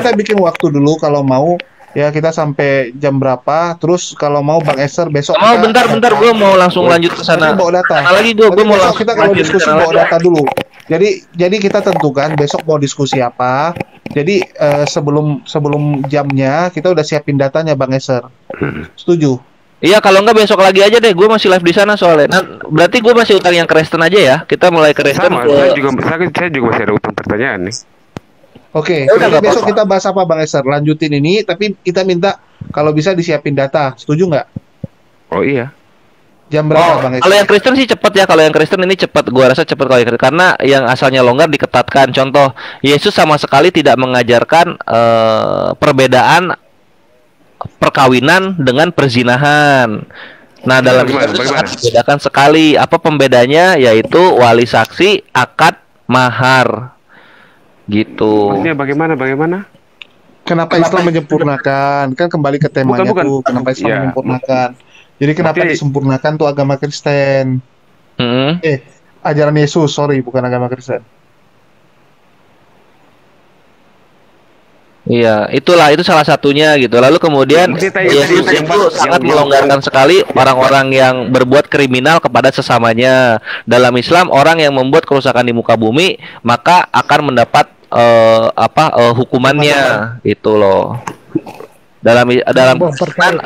Kita bikin waktu dulu kalau mau. Ya kita sampai jam berapa? Terus kalau mau Bang Eser besok. Bentar, gue mau langsung lanjut ke sana. Bawa data. Gue mau langsung kita kalau diskusi bawa data dulu. Jadi kita tentukan besok mau diskusi apa. Jadi sebelum jamnya kita udah siapin datanya Bang Eser. Setuju? Iya, kalau enggak besok lagi aja deh. Gue masih live di sana soalnya. Nah, berarti gue masih utang yang Kristen aja ya. Kita mulai Kristen. Sama, saya juga masih ada utang pertanyaan nih. Oke, jadi besok kita bahas apa Bang Eser? Lanjutin ini, tapi kita minta kalau bisa disiapin data. Setuju nggak? Oh iya. Jam berapa Bang Eser? Kalau yang Kristen sih cepat ya. Kalau yang Kristen ini cepat. Gua rasa cepat kalau yang Kristen. Karena yang asalnya longgar diketatkan. Contoh, Yesus sama sekali tidak mengajarkan perbedaan perkawinan dengan perzinahan. Nah, dalam itu sangat dibedakan sekali. Apa pembedanya? Yaitu wali saksi, akad, mahar. Gitu. Maksudnya bagaimana? Kenapa Islam menyempurnakan? Kan kembali ke temanya bukan. tuh. Kenapa Islam menyempurnakan? Jadi kenapa disempurnakan tuh agama Kristen? Ajaran Yesus, sorry, bukan agama Kristen. Iya, itu salah satunya gitu. Lalu kemudian Yesus itu sangat melonggarkan sekali orang-orang yang berbuat kriminal kepada sesamanya. Dalam Islam, orang yang membuat kerusakan di muka bumi maka akan mendapat hukumannya, itu loh. Dalam Islam,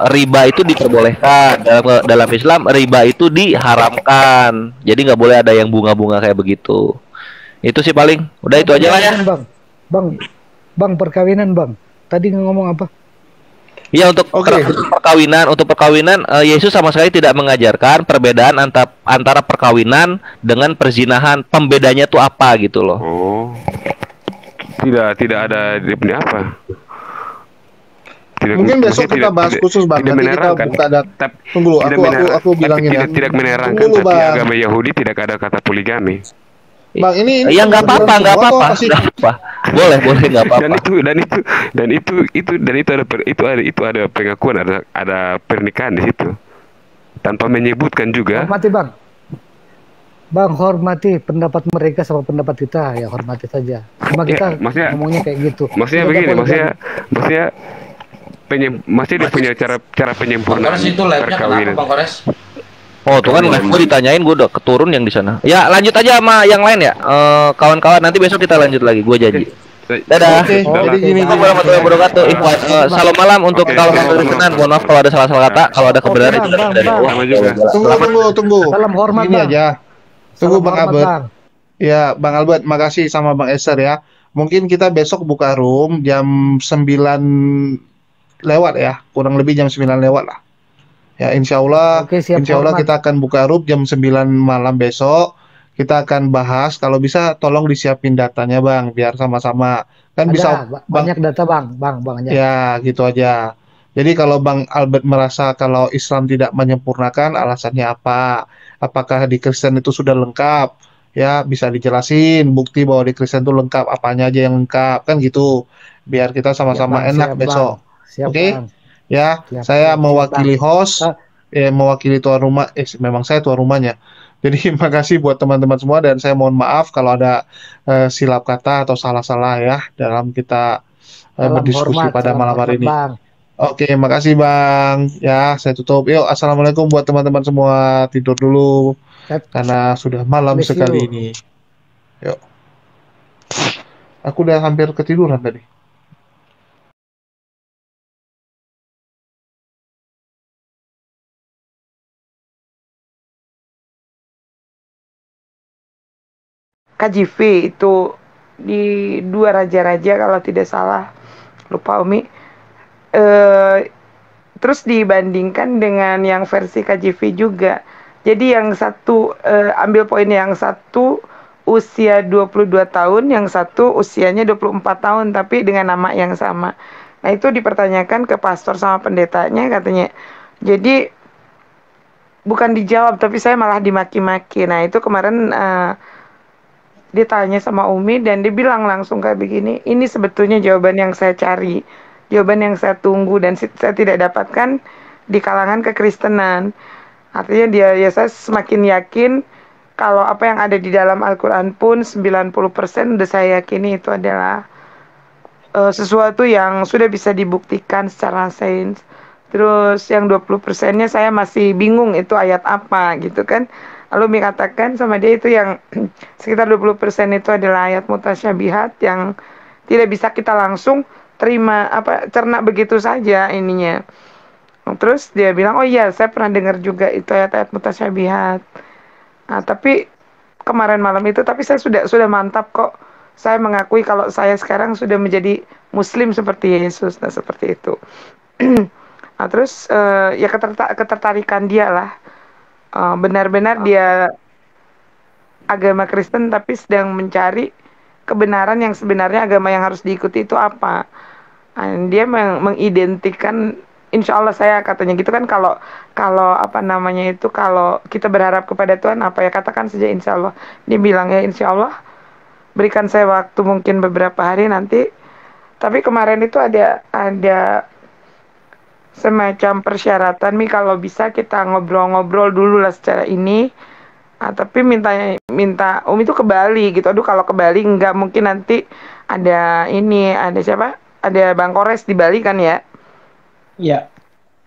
riba itu diperbolehkan. Dalam Islam, riba itu diharamkan. Jadi nggak boleh ada yang bunga-bunga kayak begitu. Itu sih paling. Udah itu aja lah ya. Bang, perkawinan Bang. Tadi ngomong apa? Iya, untuk perkawinan, Yesus sama sekali tidak mengajarkan perbedaan antara perkawinan dengan perzinahan. Pembedanya tuh apa gitu loh? Oh, tidak ada dia punya apa? Mungkin besok kita bahas khusus Bang. Nanti kita buka data. Tunggu, aku bilangin ya. Tidak menerangkan, tapi agama Yahudi tidak ada kata poligami. Bang, ini ya nggak apa-apa. Boleh nggak apa-apa. Dan itu ada pengakuan, ada pernikahan di situ tanpa menyebutkan juga. Hormati Bang, hormati pendapat mereka sama pendapat kita, ya hormati saja. Cuma kita ngomongnya kayak gitu. Maksudnya begini, maksudnya dia punya cara penyempurnaan perkawinan. Oh, tuh kan gue ditanyain, gue udah keturun yang di sana. Ya, lanjut aja sama yang lain ya. Kawan-kawan, nanti besok kita lanjut lagi, gue janji. Dadah. Jadi gini. Warahmatullahi wabarakatuh. Salam malam untuk kawan-kawan Kristen. Mohon maaf kalau ada salah-salah kata, kalau ada kebenaran itu dari Allah. Tunggu. Salam hormat ini aja. Tunggu Bang Albert. Bang. Ya, Bang Albert, makasih sama Bang Eser ya. Mungkin kita besok buka room jam 9 lewat ya, kurang lebih jam 9 lewat lah. Ya, insya Allah kita akan buka room jam 9 malam besok. Kita akan bahas, kalau bisa tolong disiapin datanya Bang, biar sama-sama. Kan bisa banyak data Bang. Ya, gitu aja. Jadi kalau Bang Albert merasa kalau Islam tidak menyempurnakan, alasannya apa? Apakah di Kristen itu sudah lengkap? Ya, bisa dijelasin bukti bahwa di Kristen itu lengkap, apanya aja yang lengkap, kan gitu. Biar kita sama-sama enak besok. Oke? Ya, saya mewakili host, mewakili tuan rumah. Memang saya tuan rumahnya. Jadi makasih buat teman-teman semua, dan saya mohon maaf kalau ada silap kata atau salah-salah ya dalam kita berdiskusi pada malam hari ini. Oke, makasih Bang. Ya, saya tutup. Yuk, assalamualaikum buat teman-teman semua. Tidur dulu karena sudah malam sekali ini. Yuk. Aku udah hampir ketiduran tadi. KJV itu di Dua Raja-Raja kalau tidak salah, lupa Umi. Terus dibandingkan dengan yang versi KJV juga. Jadi yang satu ambil poin yang satu usia 22 tahun, yang satu usianya 24 tahun tapi dengan nama yang sama. Nah, itu dipertanyakan ke pastor sama pendetanya, katanya. Jadi bukan dijawab tapi saya malah dimaki-maki. Nah, itu kemarin ditanya sama Umi dan dia bilang langsung kayak begini, ini sebetulnya jawaban yang saya cari, jawaban yang saya tunggu dan saya tidak dapatkan di kalangan kekristenan. Artinya saya semakin yakin kalau apa yang ada di dalam Al-Quran pun 90% udah saya yakini itu adalah sesuatu yang sudah bisa dibuktikan secara sains. Terus yang 20%-nya saya masih bingung itu ayat apa gitu kan. Lalu Umi katakan sama dia itu yang sekitar 20% itu adalah ayat mutasyabihat yang tidak bisa kita langsung terima cerna begitu saja ininya. Terus dia bilang, oh iya saya pernah dengar juga itu ayat-ayat mutasyabihat. Nah, tapi kemarin malam itu, tapi saya sudah mantap kok. Saya mengakui kalau saya sekarang sudah menjadi Muslim seperti Yesus, nah seperti itu. Nah, terus ya ketertarikan dia lah. Benar-benar dia agama Kristen tapi sedang mencari kebenaran yang sebenarnya agama yang harus diikuti itu apa. Dia mengidentikan, insya Allah saya katanya gitu kan, kalau apa namanya itu, kalau kita berharap kepada Tuhan apa ya, katakan saja insya Allah. Dia bilang ya insya Allah, berikan saya waktu mungkin beberapa hari nanti. Tapi kemarin itu ada semacam persyaratan, Mi, kalau bisa kita ngobrol-ngobrol dulu lah secara ini. Tapi minta Umi itu ke Bali gitu. Aduh, kalau ke Bali nggak mungkin, nanti ada siapa? Ada Bang Kores di Bali kan ya? Iya.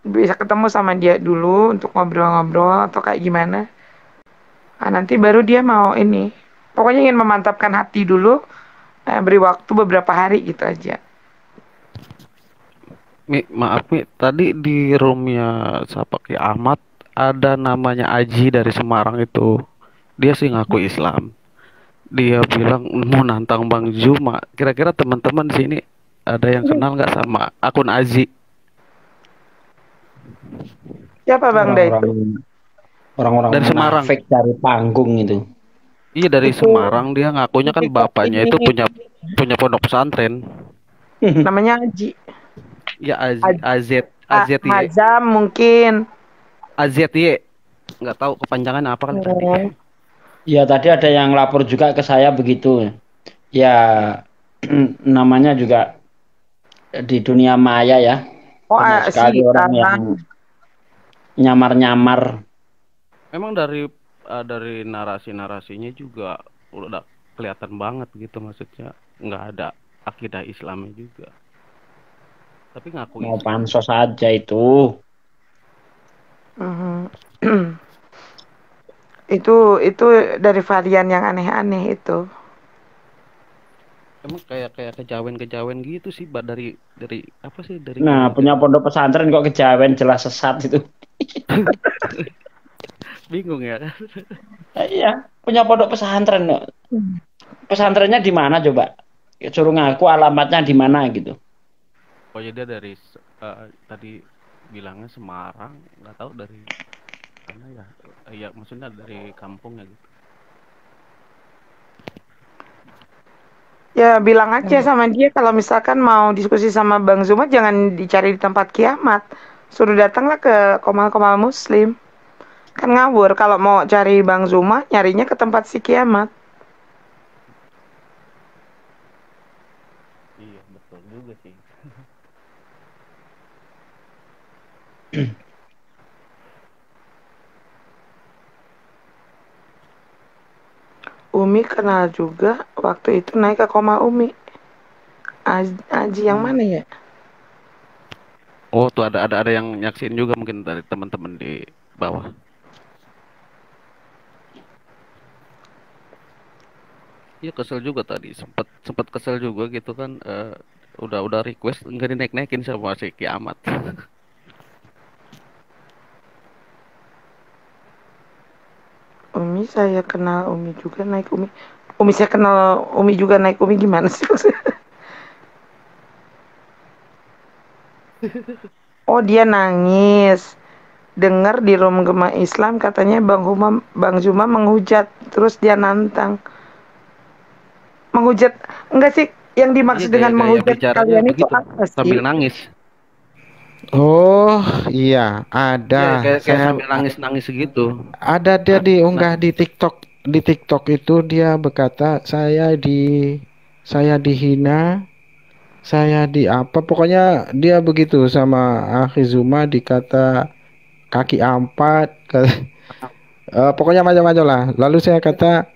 Bisa ketemu sama dia dulu untuk ngobrol-ngobrol atau kayak gimana. Nanti baru dia mau ini. Pokoknya ingin memantapkan hati dulu. Beri waktu beberapa hari gitu aja. Maaf Mi, tadi di roomnya Sapaki Ahmad ada namanya Aji dari Semarang itu. Dia sih ngaku Islam. Dia bilang mau nantang Bang Zuma. Kira-kira teman-teman di sini ada yang kenal nggak sama akun Aji? Siapa Bang Day? Orang-orang dari Semarang, fake cari panggung itu. Iya, dari Semarang. Dia ngakunya kan bapaknya itu punya pondok pesantren. Namanya Aji. Ya AZY. Hazam mungkin. AZY. Nggak tahu kepanjangan apa kan tadi. Ya tadi ada yang lapor juga ke saya begitu. Ya namanya juga di dunia maya ya. Banyak sekali orang yang nyamar-nyamar. Memang dari narasi-narasinya juga udah kelihatan banget gitu, maksudnya nggak ada akidah Islamnya juga. Tapi ngaku mau pansos aja itu. Itu dari varian yang aneh-aneh itu. Emang kayak kejawen gitu sih, dari apa sih, dari Nah, punya pondok pesantren kok kejawen, jelas sesat itu. Bingung ya kan? Iya, punya pondok pesantren. Pesantrennya di mana coba? Suruh ngaku alamatnya di mana gitu. Oh ya, dia dari tadi bilangnya Semarang, nggak tahu dari mana ya. Ya maksudnya dari kampungnya gitu. Ya bilang aja sama dia kalau misalkan mau diskusi sama Bang Zuma jangan dicari di tempat kiamat. Suruh datanglah ke Komal-Komal Muslim. Kan ngawur kalau mau cari Bang Zuma nyarinya ke tempat si kiamat. Iya, betul juga sih. Umi kenal juga waktu itu naik ke Komal Umi. Aji yang mana ya? Oh, tuh ada yang nyaksin juga mungkin dari teman-teman di bawah. Iya, kesel juga tadi, sempat kesel juga gitu kan. Udah request nggak dinaik-naikin sama si kiamat. Umi saya kenal Umi juga naik Umi. Umi saya kenal Umi juga naik Umi, gimana sih maksudnya? Oh, dia nangis. Dengar di room Gema Islam katanya Bang Zuma menghujat, terus dia nantang. Menghujat enggak sih, yang dimaksud dengan menghujat kalian itu apa sih? Sambil nangis. Oh iya, ada. Ya, kayak sambil nangis gitu. Ada dia diunggah di TikTok. Di TikTok itu dia berkata saya dihina, saya di apa, pokoknya dia begitu sama Akhi Zuma, dikata kaki empat, pokoknya macam-macam lah. Lalu saya kata,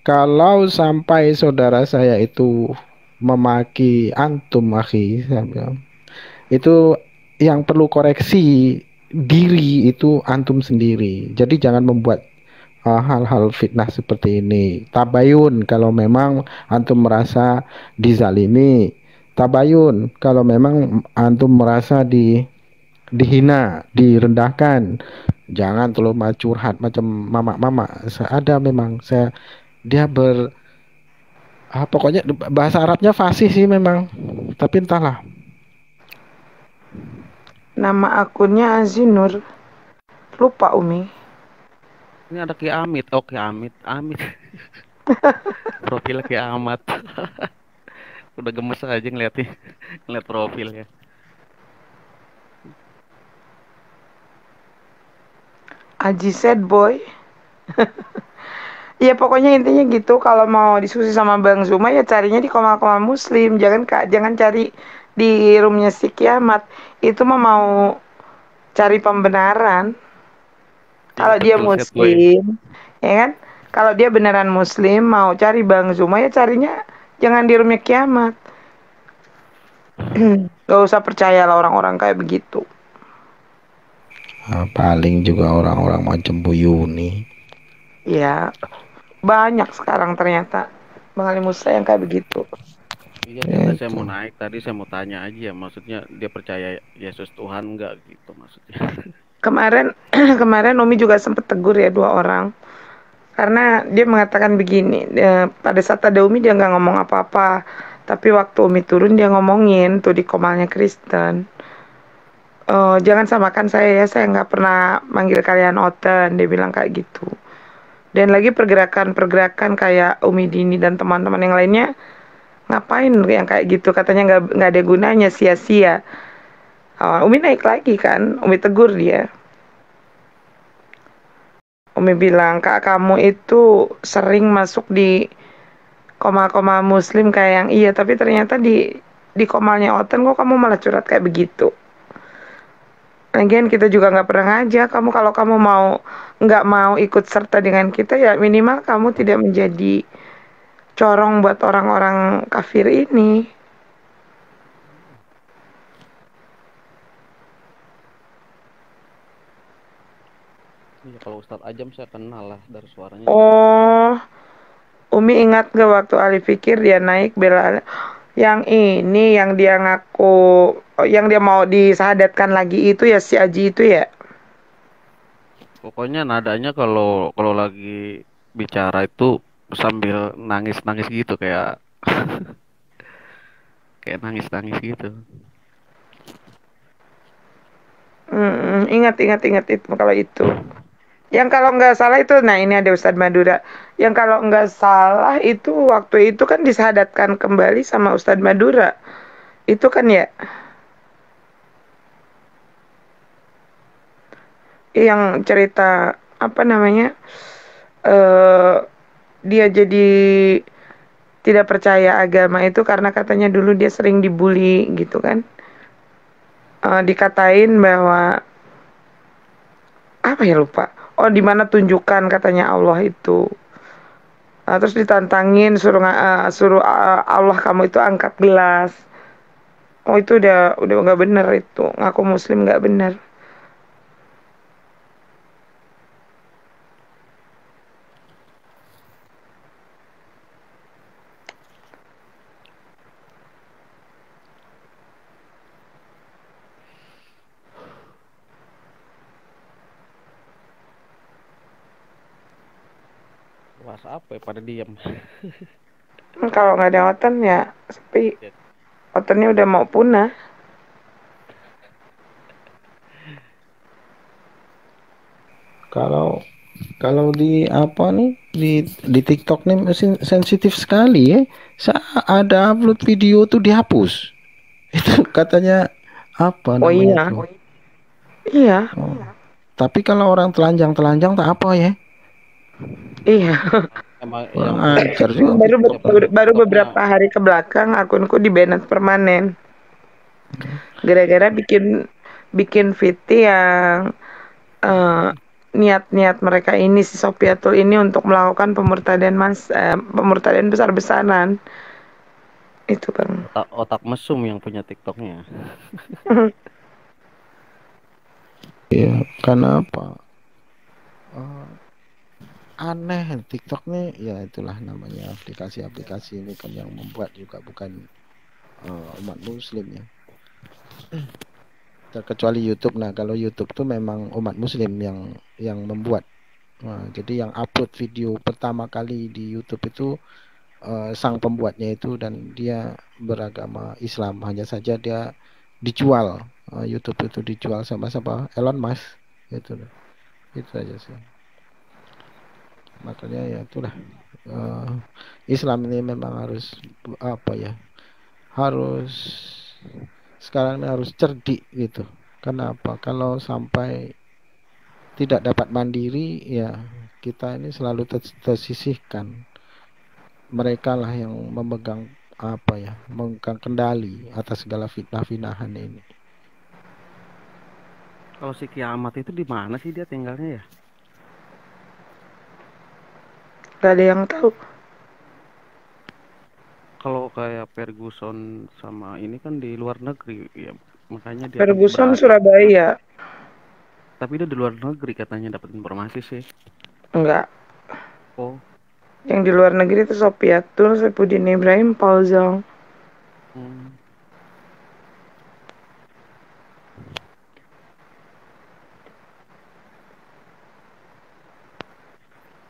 kalau sampai saudara saya itu memaki antum akhi, itu yang perlu koreksi diri itu antum sendiri. Jadi jangan membuat hal-hal fitnah seperti ini. Tabayun kalau memang antum merasa dizalimi. Tabayun kalau memang antum merasa dihina, direndahkan. Jangan terlalu curhat macam mama-mama. Ada memang dia pokoknya bahasa Arabnya fasih sih memang. Tapi entahlah. Nama akunnya Azinur. Lupa Umi. Ini ada Ki Amit. Oh, Ki Amit. Profil Ki Amat. Udah gemes aja ngeliat profilnya. Aji sad boy. Ya pokoknya intinya gitu, kalau mau diskusi sama Bang Zuma ya carinya di koma-koma muslim, jangan cari di roomnya si Kiamat. Itu mah mau cari pembenaran. Kalau dia muslim, ya kan? Kalau dia beneran muslim mau cari Bang Zuma ya carinya jangan di roomnya Kiamat. Gak usah percayalah orang-orang kayak begitu. Paling juga orang-orang macam Bu Yuni. Ya, banyak sekarang ternyata Bang Ali Musa yang kayak begitu. Iya, saya mau naik tadi, saya mau tanya aja, maksudnya dia percaya Yesus Tuhan enggak gitu maksudnya. Kemarin Umi juga sempat tegur ya 2 orang. Karena dia mengatakan begini, pada saat ada Umi dia nggak ngomong apa-apa, tapi waktu Umi turun dia ngomongin tuh di komalnya Kristen. Jangan samakan saya ya, saya nggak pernah manggil kalian Oten, dia bilang kayak gitu. Dan lagi pergerakan-pergerakan kayak Umi Dini dan teman-teman yang lainnya, ngapain yang kayak gitu, katanya nggak ada gunanya, sia-sia. Umi naik lagi kan, Umi tegur dia. Umi bilang, Kak kamu itu sering masuk di koma-koma muslim kayak yang iya, tapi ternyata di komalnya Oten kok kamu malah curhat kayak begitu. Lagian kita juga nggak pernah ngajak kamu, kalau kamu nggak mau ikut serta dengan kita ya minimal kamu tidak menjadi corong buat orang-orang kafir ini. Iya, kalau Ustadz Ajam saya kenal lah dari suaranya. Oh, Umi ingat gak waktu Ali Fikir dia naik bela yang ini, yang dia ngaku, yang dia mau disahadatkan lagi itu ya, si Aji itu ya? Pokoknya nadanya kalau lagi bicara itu sambil nangis-nangis gitu kayak kayak nangis-nangis gitu. Ingat itu kalau itu. Yang kalau nggak salah itu, nah ini ada Ustadz Madura. Yang kalau nggak salah itu waktu itu kan disahadatkan kembali sama Ustadz Madura. Itu kan ya? Yang cerita apa namanya? Dia jadi tidak percaya agama itu karena katanya dulu dia sering dibully gitu kan. Dikatain bahwa apa ya lupa. Oh, di mana tunjukkan katanya Allah itu. Terus ditantangin suruh Allah kamu itu angkat gelas. Oh, itu udah nggak bener itu. Ngaku muslim nggak bener. WhatsApp ya pada diam. Kalau nggak ada Oten ya sepi. Otennya udah mau punah. Kalau di apa nih di TikTok nih mesin sensitif sekali ya. Ada upload video tuh dihapus. Itu katanya apa namanya? Oh iya. Itu? Iya. Oh. Tapi kalau orang telanjang tak apa ya? Iya. Baru beberapa hari ke belakang akunku di-banned permanen. Gara-gara bikin VT yang niat-niat mereka ini, si Sopiatul ini untuk melakukan pemurtadan besar-besaran. Itu kan. Otak mesum yang punya TikToknya. Iya, karena apa? Aneh TikTok nih, ya itulah namanya aplikasi-aplikasi ini kan yang membuat juga bukan umat muslim ya. terkecuali YouTube. Nah, kalau YouTube tuh memang umat Muslim yang membuat. Nah, jadi yang upload video pertama kali di YouTube itu sang pembuatnya itu, dan dia beragama Islam. Hanya saja dia dijual, YouTube itu dijual sama siapa? Elon Musk. Itu aja sih. Makanya ya itulah, Islam ini memang harus apa ya? Harus sekarang ini harus cerdik gitu. Kenapa? Kalau sampai tidak dapat mandiri, ya kita ini selalu tersisihkan. Mereka lah yang memegang apa ya, memegang kendali atas segala fitnah-fitnahan ini. Kalau si kiamat itu di mana sih dia tinggalnya ya? Gak ada yang tahu. Kalau kayak Ferguson sama ini kan di luar negeri ya, makanya dia Ferguson Surabaya. Tapi dia di luar negeri katanya dapat informasi sih. Enggak. Oh. Yang di luar negeri itu Sopiatul, Saifuddin Ibrahim, Paul Zong.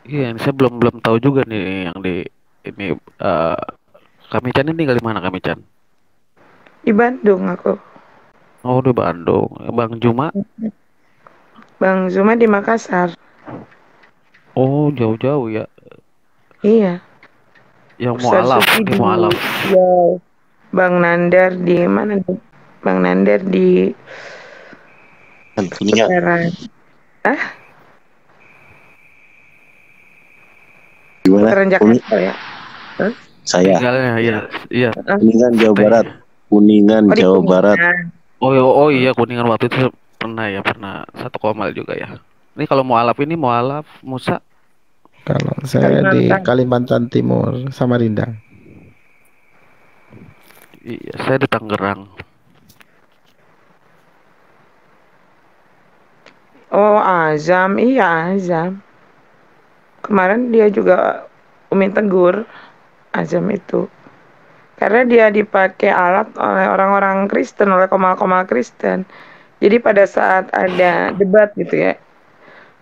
Iya, saya belum tahu juga nih yang di ini. Kami Chan ini tinggal di mana, Kami Chan? Di Bandung aku. Oh, di Bandung. Bang Juma? Bang Zuma di Makassar. Oh, jauh-jauh ya. Iya. Yang mualaf, di mualaf. Ya. Bang Nandar di mana? Bang Nandar di Kuningan. Gimana? Jakarta ya? Saya. Iya. Kuningan Jawa Barat. Kuningan Jawa Barat. Oh iya, Kuningan waktu itu pernah satu komal juga ya. Ini kalau mualaf ini mualaf Musa. Kalau saya di Kalimantan Timur, Samarinda. Iya, saya di Tangerang. Oh, Azam, iya Azam. Kemarin dia juga Umi tegur Azam itu. Karena dia dipakai alat oleh orang-orang Kristen, oleh komal-komal Kristen. Jadi pada saat ada debat gitu ya,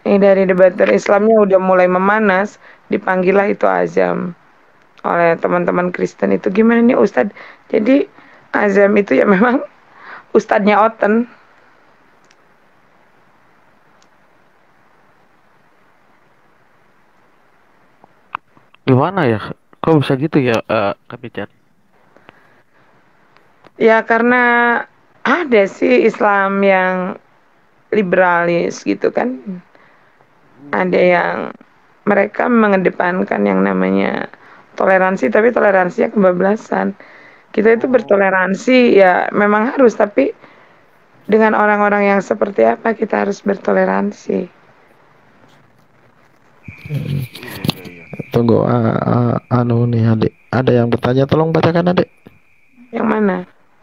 dari debater Islamnya udah mulai memanas, dipanggillah itu Azam oleh teman-teman Kristen itu. Gimana nih Ustadz? Jadi Azam itu ya memang Ustadznya Oten. Gimana ya? Kok bisa gitu ya, Kak Picat? Ya karena ada sih Islam yang liberalis gitu kan. Ada yang mereka mengedepankan yang namanya toleransi, tapi toleransinya kebablasan. Kita itu bertoleransi ya memang harus, tapi dengan orang-orang yang seperti apa kita harus bertoleransi. Tunggu, nih adik, ada yang bertanya, tolong bacakan adik. Yang mana?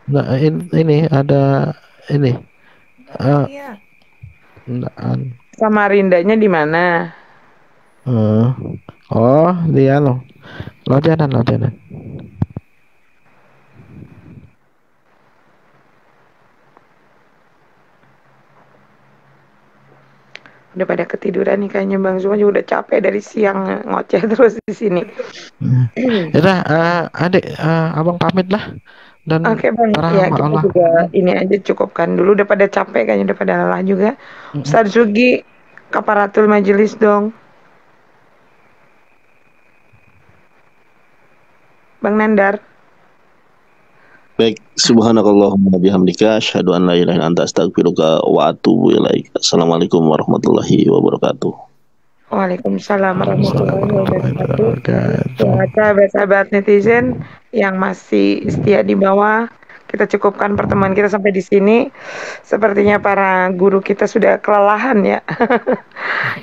Nah, ini ada ini. Samarindanya di mana? Oh, dia loh. Lojanan. Udah pada ketiduran nih kayaknya Bang Zuma juga udah capek dari siang ngoceh terus di sini. Yaudah, adik, abang pamit lah. Dan Oke Bang, ya kita Allah juga ini aja cukupkan dulu, udah pada capek kayaknya, udah pada lelah juga. Ustaz Zugi, kaparatul majelis dong. Bang Nandar. Baik, subhanakallahumma bihamdika asyhadu an la ilaha illa anta astaghfiruka wa atubu ilaik. Assalamualaikum warahmatullahi wabarakatuh. Waalaikumsalam warahmatullahi wabarakatuh. Sahabat-sahabat netizen yang masih setia di bawah, kita cukupkan pertemuan kita sampai di sini. Sepertinya para guru kita sudah kelelahan ya.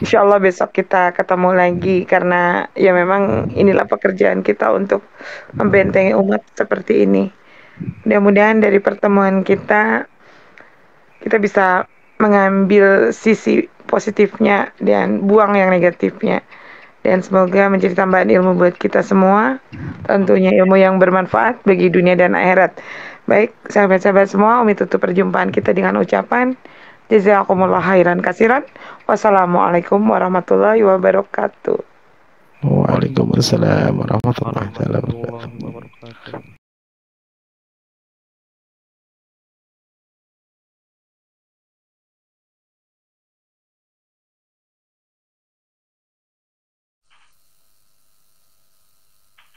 Insya Allah besok kita ketemu lagi, karena ya memang inilah pekerjaan kita untuk membentengi umat seperti ini. Mudah-mudahan dari pertemuan kita bisa mengambil sisi positifnya dan buang yang negatifnya, dan semoga menjadi tambahan ilmu buat kita semua, tentunya ilmu yang bermanfaat bagi dunia dan akhirat. Baik, sahabat-sahabat semua, Umi tutup perjumpaan kita dengan ucapan jazakumullah khairan katsiran. Wassalamualaikum warahmatullahi wabarakatuh. Waalaikumsalam warahmatullahi wabarakatuh.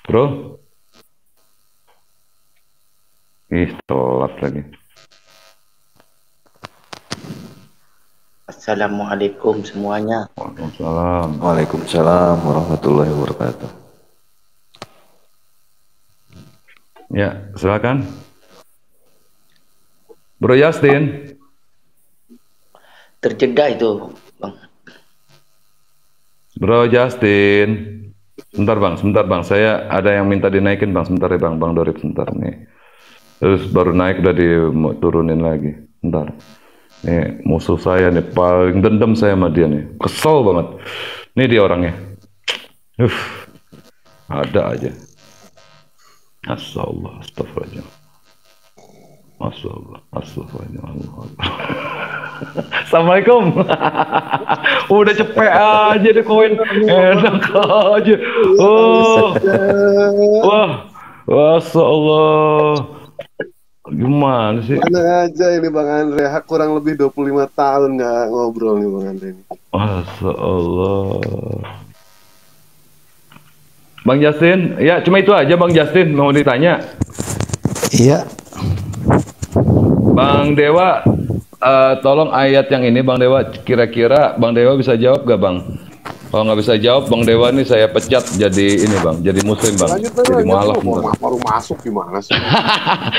Bro, telat lagi. Assalamualaikum semuanya. Waalaikumsalam. Waalaikumsalam warahmatullahi wabarakatuh. Ya, silakan. Bro Justin. Terjeda itu, Bang. Bro Justin. Sebentar bang, saya ada yang minta dinaikin bang, sebentar ya bang Dorip, sebentar nih. Terus baru naik udah diturunin lagi, sebentar. Nih musuh saya nih, paling dendam saya sama dia nih, kesel banget. Nih dia orangnya. Ada aja. Astagfirullah. Astagfirullah. Assalamualaikum. Udah cepet aja deh koin, enak aja. Masya Allah. Gimana sih? Mana aja ini Bang Andre, kurang lebih 25 tahun nggak ngobrol nih Bang Andre. Masya Allah. Bang Justin, ya cuma itu aja Bang Justin mau ditanya. Iya. Bang Dewa, tolong ayat yang ini Bang Dewa, kira-kira Bang Dewa bisa jawab gak Bang? Kalau nggak bisa jawab Bang Dewa nih saya pecat jadi ini Bang, jadi muslim Bang. Jadi mualaf. Baru masuk gimana sih?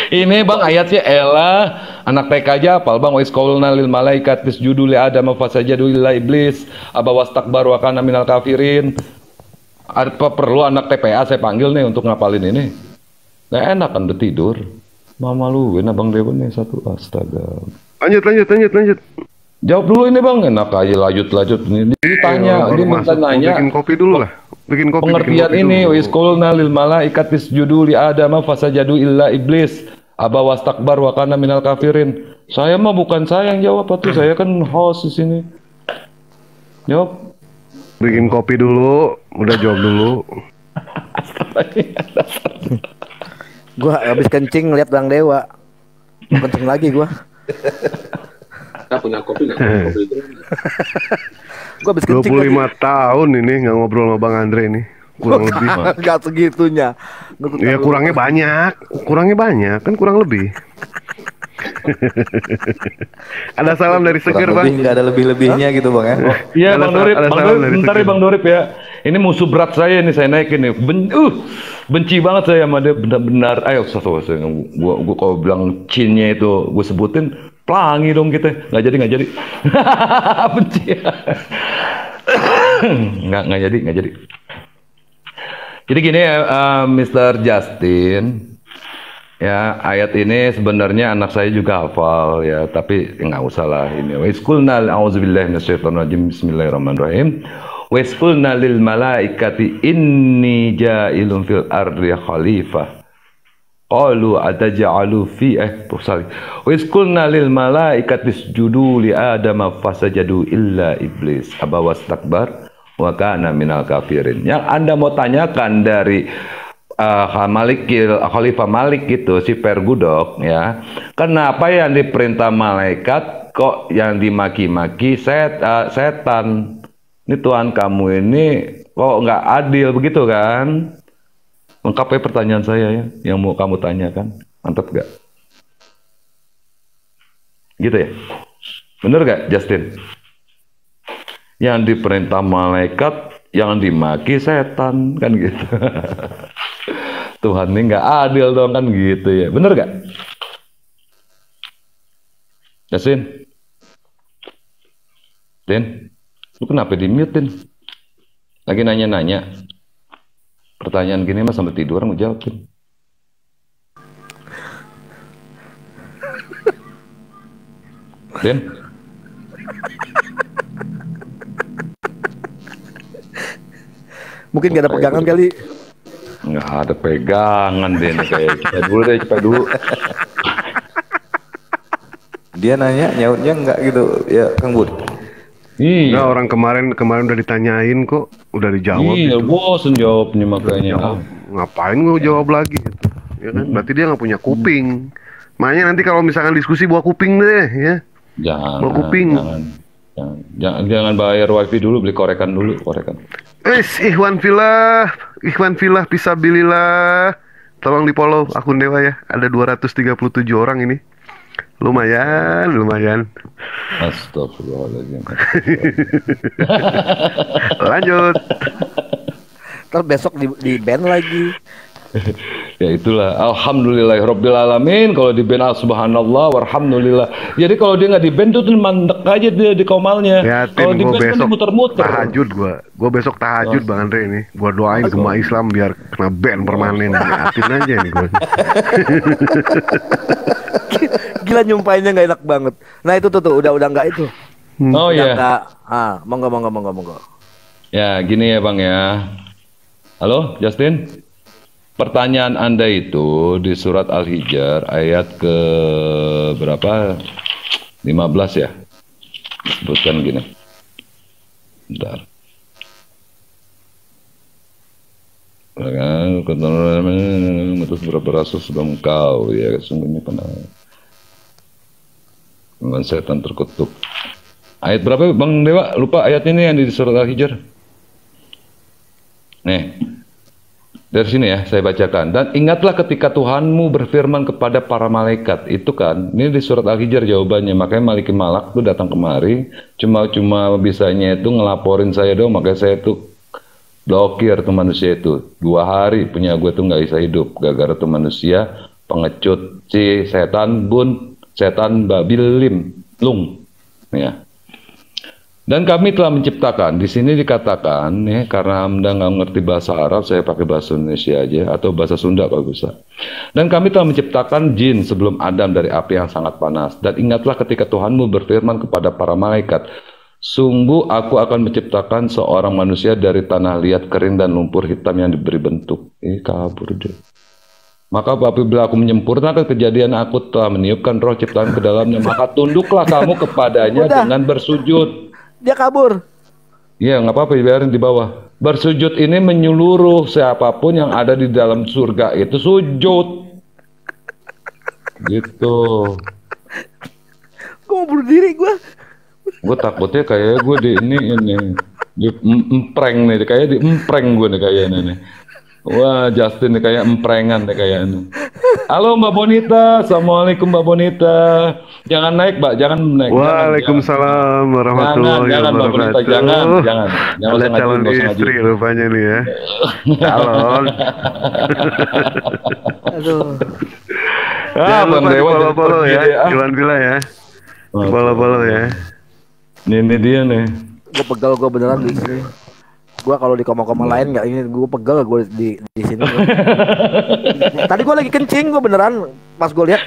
Ini Bang ayatnya elah, anak TK aja hafal Bang. Wa isqaulna lil malaikat isjudu li adam fasajadu illa iblis aba wastakbar wa kana minal kafirin. Apa perlu anak TPA saya panggil nih untuk ngapalin ini? Nggak enak kan udah tidur. Mama lu, Bang Dewa nih satu, astaga. Lanjut. Jawab dulu ini Bang, enak aja lanjut ini. Dia tanya, dia minta nanya. Bikin kopi dulu lah. Bikin kopi. Pengertian ini, wa isqulna lil malaikat isjudu li adam fasajadu illa iblis aba wastakbar wa kana minal kafirin. Saya mah bukan saya yang jawab tuh, saya kan host di sini. Jawab. Bikin kopi dulu, udah jawab dulu. Gua habis kencing lihat Bang Dewa. Kencing lagi gua. Kita punya kopi nggak? Gua habis kencing 25 tahun ini nggak ngobrol sama Bang Andre ini. Kurang lebih. Enggak segitunya. Ya kurangnya banyak. Kan kurang lebih. Ada salam dari Seger Bang. Nggak ada lebih-lebihnya gitu Bang ya. Iya Bang Dorip, bentar ya Bang Dorip ya. Ini musuh berat saya nih, saya naikin nih. Benci banget saya sama dia, benar-benar. Ayo, gua kalau bilang cinnya itu gue sebutin, pelangi dong kita. Nggak jadi. Benci. nggak jadi. Jadi gini ya, Mr. Justin. Ya, ayat ini sebenarnya anak saya juga hafal ya, tapi nggak usah lah ini. Wa isqulna a'udzubillahi minasyaitonirrajim. Bismillahirrahmanirrahim. Wa isqulna lil malaikati inni ja'ilun fil ardi khalifah. Qalu ataj'alu fi Wa isqulna lil malaikati isjudu li adama fasajadu illa iblis aba wastakbar wa kana minal kafirin. Yang Anda mau tanyakan dari Khalifah Malik gitu, si Pergudok ya, kenapa yang diperintah malaikat kok yang dimaki-maki setan? Ini Tuhan kamu ini kok nggak adil begitu kan? Lengkap ya pertanyaan saya ya, yang mau kamu tanyakan, mantap gak? Gitu ya, bener gak Justin? Yang diperintah malaikat, yang dimaki setan kan gitu. Tuhan ini nggak adil dong kan gitu ya, bener gak? Yasin, Din, lu kenapa di-mute-in? Lagi nanya-nanya. Pertanyaan gini mah sampai tidur mau jawabin. Din, mungkin gak ada pegangan kali. Nggak ada pegangan deh kayak cepet dulu. Dia nanya, nyautnya enggak gitu ya, Kang Bud. Iya. Nah, orang kemarin udah ditanyain kok, udah dijawab. Iya, gitu. bosen jawabnya makanya. Ngapain gue jawab lagi? Gitu. Ya kan? Berarti dia nggak punya kuping. Makanya nanti kalau misalkan diskusi bawa kuping deh, ya. Bawa kuping. Jangan bayar wifi dulu, beli korekan dulu, korekan. Ikhwan filah, fisabilillah. Tolong di follow akun Dewa ya. Ada 237 orang ini. Lumayan. Astagfirullahaladzim. Lanjut. Terus besok di ban lagi. Ya itulah, alhamdulillahirabbil alamin. Kalau di ban subhanallah walhamdulillah. Jadi kalau dia nggak di ban tuh mandek aja dia di komalnya. Kalau di ban kan muter-muter. Tahajud gue besok tahajud Bang Andre ini. Gue doain semua Islam biar kena ban permanen. Yakin aja nih gue. Gila nyumpainnya nggak enak banget. Nah itu tuh udah nggak itu. Oh iya. Monggo. Ya gini ya Bang ya. Halo Justin. Pertanyaan Anda itu di surat Al-Hijr ayat ke berapa? 15 ya. Sebutkan gini. Bentar. Mengutus beberapa rasul sebelum engkau ya sesungguhnya pernah dengan setan terkutuk. Ayat berapa Bang Dewa? Lupa ayat ini yang di surat Al-Hijr. Nih. Dari sini ya saya bacakan. Dan ingatlah ketika Tuhanmu berfirman kepada para malaikat. Itu kan, ini di surat Al-Hijr jawabannya. Makanya Malikin Malak tuh datang kemari. Cuma bisanya itu ngelaporin saya dong. Makanya saya tuh blokir tuh manusia itu. 2 hari punya gue tuh nggak bisa hidup. Gara-gara tuh manusia pengecut si setan babil lung. Ya. Dan kami telah menciptakan, di sini dikatakan, ya, karena Anda nggak mengerti bahasa Arab, saya pakai bahasa Indonesia aja, atau bahasa Sunda kalau bisa. Dan kami telah menciptakan jin sebelum Adam dari api yang sangat panas. Dan ingatlah ketika Tuhanmu berfirman kepada para malaikat, sungguh aku akan menciptakan seorang manusia dari tanah liat, kering, dan lumpur hitam yang diberi bentuk. Kabur deh. Maka apabila aku menyempurnakan kejadian, aku telah meniupkan roh ciptaan ke dalamnya, maka tunduklah kamu kepadanya dengan bersujud. Dia kabur. Iya, nggak apa-apa, biarin di bawah. Bersujud ini menyeluruh siapapun yang ada di dalam surga itu sujud. Gitu. Gue mau bunuh diri gue. Gue takutnya kayak gue di empreng nih, kayak di empreng gue nih kayaknya nih. Wah, Justin nih kayak emprengan nih kayaknya. Halo Mbak Bonita, assalamualaikum Mbak Bonita. Jangan naik Mbak, jangan naik. Waalaikumsalam warahmatullahi wabarakatuh. Jangan Mbak Bonita, jangan. Ada calon istri rupanya nih ya. Calon. Aduh. Jangan lupa follow ya, Iwan Bila ya. Follow ya. Ini dia nih. Gue pegal gue beneran di sini. Gue kalau di koma-koma lain nggak ini gue pegal gue di sini. Tadi gue lagi kencing gue beneran pas gue lihat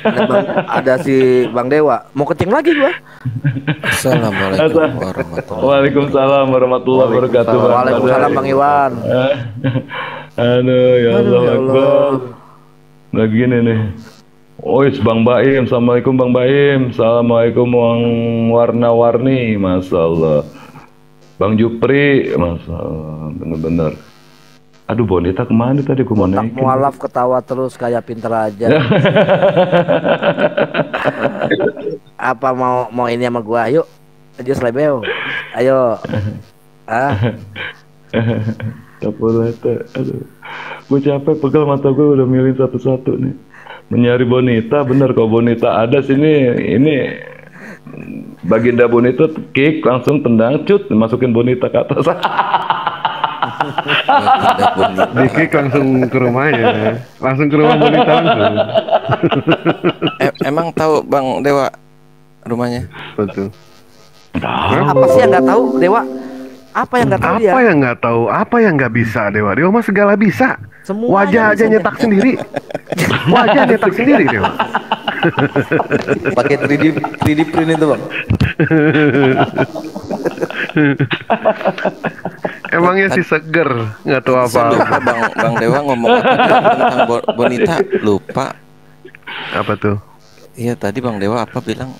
ada si Bang Dewa mau kencing lagi gue. Assalamualaikum warahmatullahi. Waalaikumsalam warahmatullahi wabarakatuh. Waalaikumsalam Bang Iwan. Aduh ya Allah Akbar. Lagi nih. Bang Baim, assalamualaikum Bang Baim. Assalamualaikum Bang Warna-Warni, masallah. Bang Jupri, masalah bener-bener. Aduh Bonita kemana tadi gue mau naik? Mualaf ketawa terus kayak pinter aja. Apa mau ini sama gua? Yuk, aja selebeo. Ayo. Tak boleh tuh. Aduh, gue capek pegal mata gue udah milih satu-satu nih. Mencari Bonita, bener kalau Bonita ada sini ini. Baginda Bonita kick langsung tendang cut masukin Bonita ke atas. Di kick langsung ke rumahnya, langsung ke rumah Bonita langsung. Emang tahu Bang Dewa rumahnya? Betul. Apa sih yang nggak tahu Dewa? Apa yang nggak tahu dia? Apa yang nggak tahu? Apa yang nggak bisa Dewa? Dewa mah segala bisa. Semua wajah aja nyetak sendiri. Wajah nyetak sendiri Dewa. Pakai 3D print itu Bang. Emangnya si seger nggak tahu apa-apa. Bang Dewa ngomong tentang Bonita lupa. Apa tuh? Iya tadi Bang Dewa apa bilang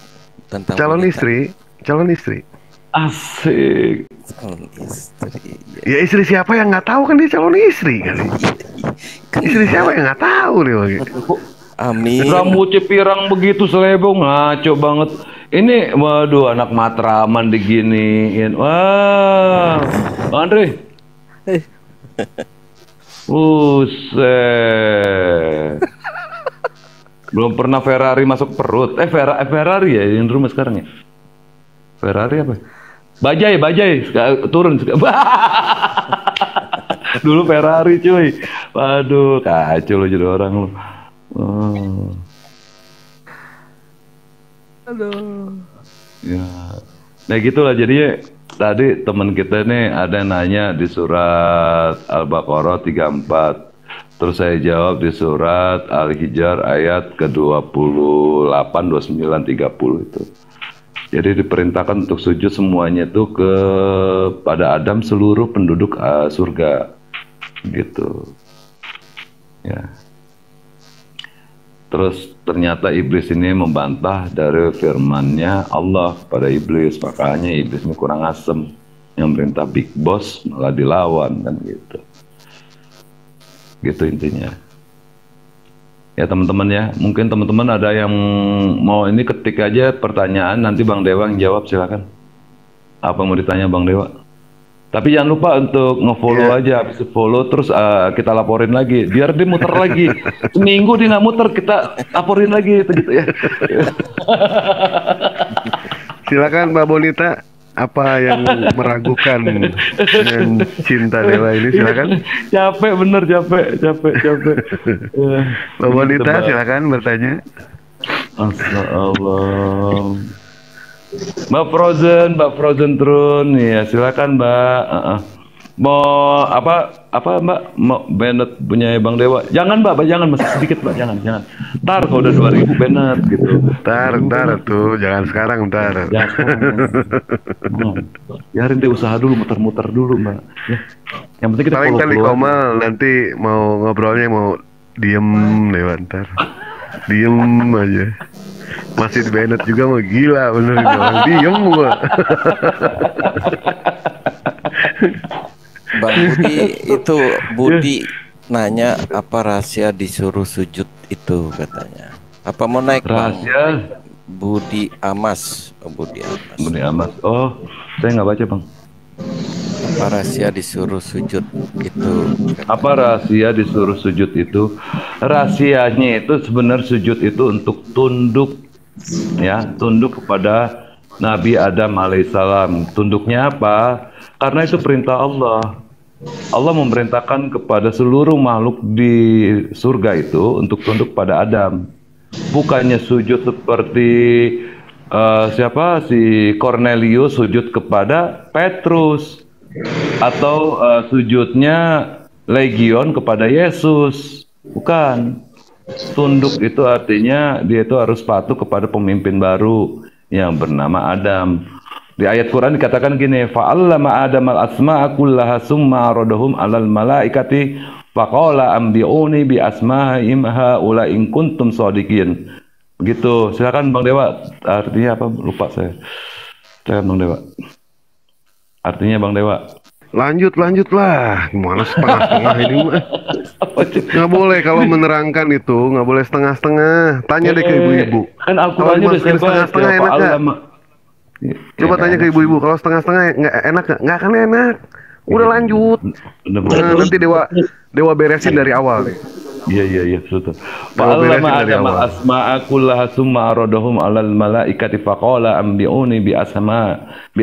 tentang calon wanita. istri, calon istri. Asik. Calon istri. Ya istri siapa yang nggak tahu kan dia calon istri kan? Istri siapa yang nggak tahu nih Bang? Amin. Rambutnya pirang begitu selebong, ngaco banget. Ini, waduh, anak Matraman diginiin. Wah, Bang Andre. Buset. Belum pernah Ferrari masuk perut. Ferrari ya yang rumah sekarang ya. Ferrari apa? Bajai, turun. Dulu Ferrari cuy. Waduh, kacau lo jadi orang lo. Aduh. Ya. Nah gitulah jadinya tadi teman kita nih ada yang nanya di surat Al-Baqarah 34. Terus saya jawab di surat Al-Hijr ayat ke-28, 29, 30 itu. Jadi diperintahkan untuk sujud semuanya itu kepada Adam seluruh penduduk surga. Gitu. Ya. Terus ternyata iblis ini membantah dari firman-Nya Allah pada iblis, makanya iblis ini kurang asem. Yang perintah big boss malah dilawan kan gitu. Gitu intinya. Ya teman-teman ya, mungkin teman-teman ada yang mau ini ketik aja pertanyaan, nanti Bang Dewa yang jawab, silakan. Apa mau ditanya Bang Dewa? Tapi jangan lupa untuk nge-follow aja, habis follow terus kita laporin lagi, biar dia muter lagi. Seminggu dia nggak muter, kita laporin lagi gitu ya. Silakan Mbak Bonita, apa yang meragukan dengan cinta Dewa ini, silakan. Capek bener, capek. Mbak Bonita silakan bertanya. Masya Allah. Mbak Frozen Trun, ya silakan Mbak. Mau apa Mbak? Mau Bennett punya Bang Dewa? Jangan Mbak, jangan, masih sedikit Mbak, jangan. Ntar kalau udah 2000 Bennett gitu. Ntar tuh, jangan sekarang ntar. Ya, biarin deh usaha dulu, muter-muter dulu Mbak. Ya. Yang penting kita paling tadi keluar. Komal nanti mau ngobrolnya mau diem lewat ntar. Diem aja. Masih di Bennett juga mau gila bener ini orang diem gua. Bang Budi itu nanya apa rahasia disuruh sujud itu katanya. Apa mau naik rahasia? Bang? Budi Amas. Budi Amas. Oh, saya nggak baca Bang. Apa rahasia disuruh sujud itu? Apa rahasia disuruh sujud itu? Rahasianya itu sebenarnya sujud itu untuk tunduk, ya, tunduk kepada Nabi Adam alaihissalam. Tunduknya apa? Karena itu perintah Allah. Allah memerintahkan kepada seluruh makhluk di surga itu untuk tunduk pada Adam. Bukannya sujud seperti si Cornelius sujud kepada Petrus, atau sujudnya Legion kepada Yesus. Bukan. Tunduk itu artinya dia itu harus patuh kepada pemimpin baru yang bernama Adam. Di ayat Quran dikatakan gini, fa'allama Adam al-asma'a kullaha summa aradahum 'alal malaikati faqala ambi'uni bi asma'ihim haula in kuntum shadiqin. Begitu. Silakan Bang Dewa. Artinya apa? Lupa saya. Silakan Bang Dewa. Artinya Bang Dewa. Lanjutlah. Gimana setengah-setengah ini mah? Nggak boleh kalau menerangkan itu, nggak boleh setengah-setengah. Tanya deh ke ibu-ibu. Kan Al-Qurannya udah setengah-setengah enak nggak? Coba tanya ke ibu-ibu, kalau setengah-setengah nggak enak nggak? Nggak akan enak. Udah lanjut. Nanti dewa beresin dari awal deh. Iya betul. Fa'allama Adam al-asma'a kullaha summa aradahum 'alal malaikati faqala ambi'uni bi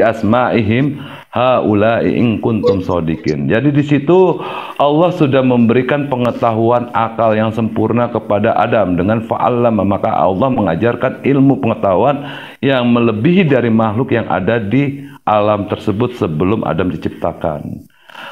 asma'ihim haula'i in kuntum shadiqin. Jadi di situ Allah sudah memberikan pengetahuan akal yang sempurna kepada Adam dengan fa'allama, maka Allah mengajarkan ilmu pengetahuan yang melebihi dari makhluk yang ada di alam tersebut sebelum Adam diciptakan.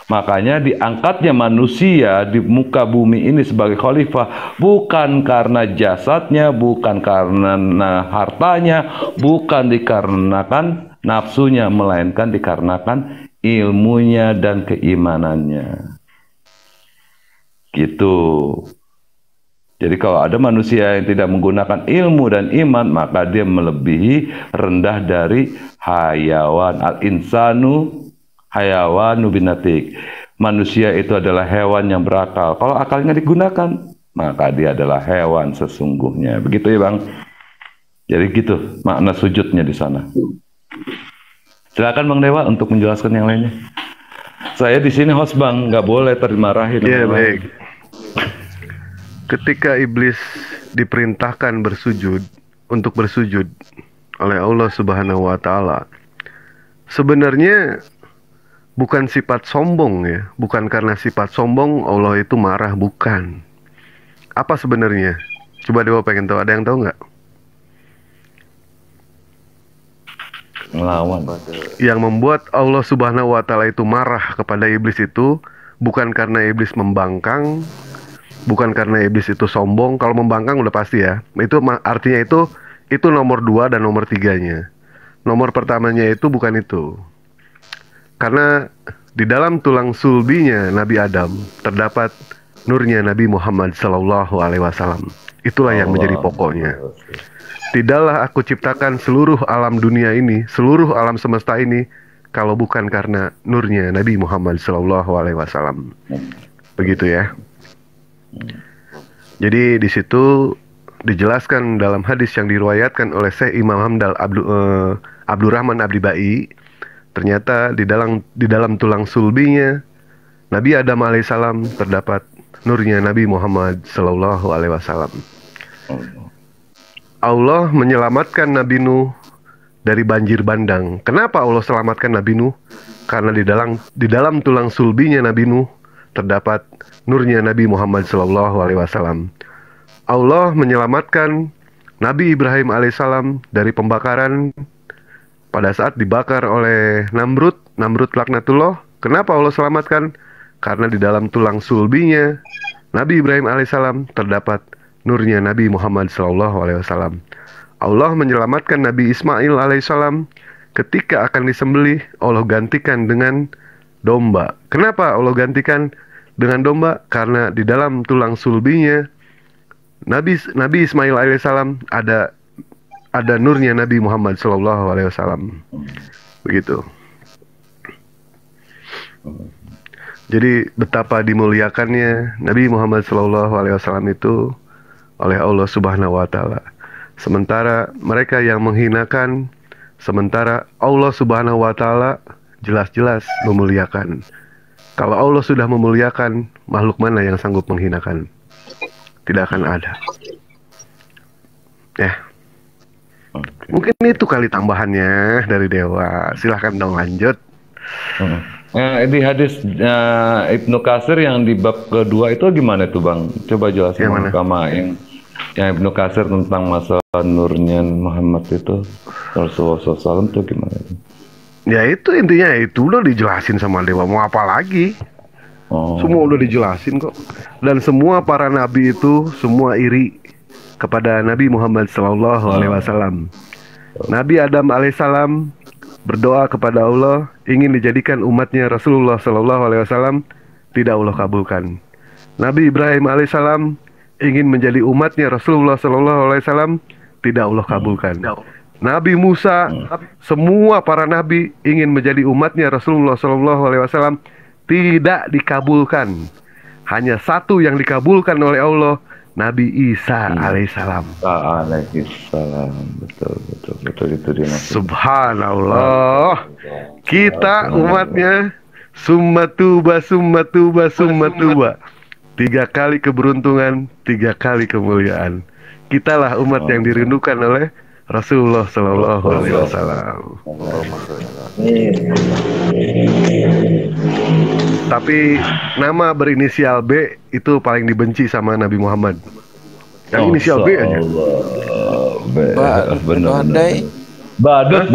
Makanya diangkatnya manusia di muka bumi ini sebagai khalifah bukan karena jasadnya, bukan karena hartanya, bukan dikarenakan nafsunya, melainkan dikarenakan ilmunya dan keimanannya. Gitu. Jadi kalau ada manusia yang tidak menggunakan ilmu dan iman, maka dia melebihi rendah dari hayawan. Al-insanu hayawanu binatik. Manusia itu adalah hewan yang berakal. Kalau akalnya digunakan, maka dia adalah hewan sesungguhnya. Begitu ya Bang? Jadi gitu makna sujudnya di sana. Silakan Bang Dewa untuk menjelaskan yang lainnya. Saya di sini host Bang, nggak boleh dimarahin. Iya baik. Ketika iblis diperintahkan untuk bersujud oleh Allah Subhanahu wa taala, sebenarnya bukan sifat sombong ya, bukan karena sifat sombong Allah itu marah, bukan. Apa sebenarnya? Coba Dewa pengen tahu, ada yang tahu nggak? Melawan. Yang membuat Allah Subhanahu wa taala itu marah kepada iblis itu bukan karena iblis membangkang, bukan karena iblis itu sombong. Kalau membangkang udah pasti ya. Itu artinya itu nomor 2 dan nomor 3-nya. Nomor pertamanya itu bukan itu. Karena di dalam tulang sulbinya Nabi Adam terdapat nurnya Nabi Muhammad sallallahu alaihi wasallam. Itulah yang menjadi pokoknya. Tidaklah aku ciptakan seluruh alam dunia ini, seluruh alam semesta ini, kalau bukan karena nurnya Nabi Muhammad sallallahu alaihi wasallam. Begitu ya. Jadi di situ dijelaskan dalam hadis yang diriwayatkan oleh Syekh Imam Hamdal Abdurrahman Abdibai, ternyata di dalam tulang sulbinya Nabi Adam alaihissalam terdapat nurnya Nabi Muhammad sallallahu alaihi wasallam. Allah menyelamatkan Nabi Nuh dari banjir bandang. Kenapa Allah selamatkan Nabi Nuh? Karena di dalam tulang sulbinya Nabi Nuh terdapat nurnya Nabi Muhammad SAW. Allah menyelamatkan Nabi Ibrahim alaihissalam dari pembakaran pada saat dibakar oleh Namrud laknatullah. Kenapa Allah selamatkan? Karena di dalam tulang sulbinya Nabi Ibrahim alaihissalam terdapat nurnya Nabi Muhammad SAW. Allah menyelamatkan Nabi Ismail alaihissalam ketika akan disembelih, Allah gantikan dengan domba. Kenapa Allah gantikan dengan domba? Karena di dalam tulang sulbinya Nabi Ismail alaihissalam ada nurnya Nabi Muhammad SAW. Begitu. Jadi betapa dimuliakannya Nabi Muhammad SAW itu oleh Allah Subhanahu wa taala. Sementara mereka yang menghinakan, sementara Allah Subhanahu wa taala jelas-jelas memuliakan. Kalau Allah sudah memuliakan, makhluk mana yang sanggup menghinakan? Tidak akan ada. Ya. Mungkin itu kali tambahannya dari Dewa. Silahkan dong lanjut. Di hadis Ibnu Katsir yang di bab kedua itu gimana tuh Bang? Coba jelasin sama yang Ibnu Katsir tentang masalah nurnya Muhammad itu Rasulullah SAW itu gimana? Ya itu intinya itu udah dijelasin sama Dewa, mau apa lagi? Semua udah dijelasin kok. Dan semua para nabi itu semua iri kepada Nabi Muhammad SAW. Nabi Adam alaihissalam berdoa kepada Allah ingin dijadikan umatnya Rasulullah SAW, tidak Allah kabulkan. Nabi Ibrahim alaihissalam ingin menjadi umatnya Rasulullah SAW, tidak Allah kabulkan. Nabi Musa, semua para nabi ingin menjadi umatnya Rasulullah SAW, tidak dikabulkan. Hanya satu yang dikabulkan oleh Allah, Nabi Isa alaihissalam. Betul itu dia. Subhanallah. Kita umatnya summa tuba. 3 kali keberuntungan, 3 kali kemuliaan. Kitalah umat yang dirindukan oleh Rasulullah Sallallahu Alaihi Wasallam. Tapi nama berinisial B itu paling dibenci sama Nabi Muhammad. Yang inisial B aja. Benar. Badut.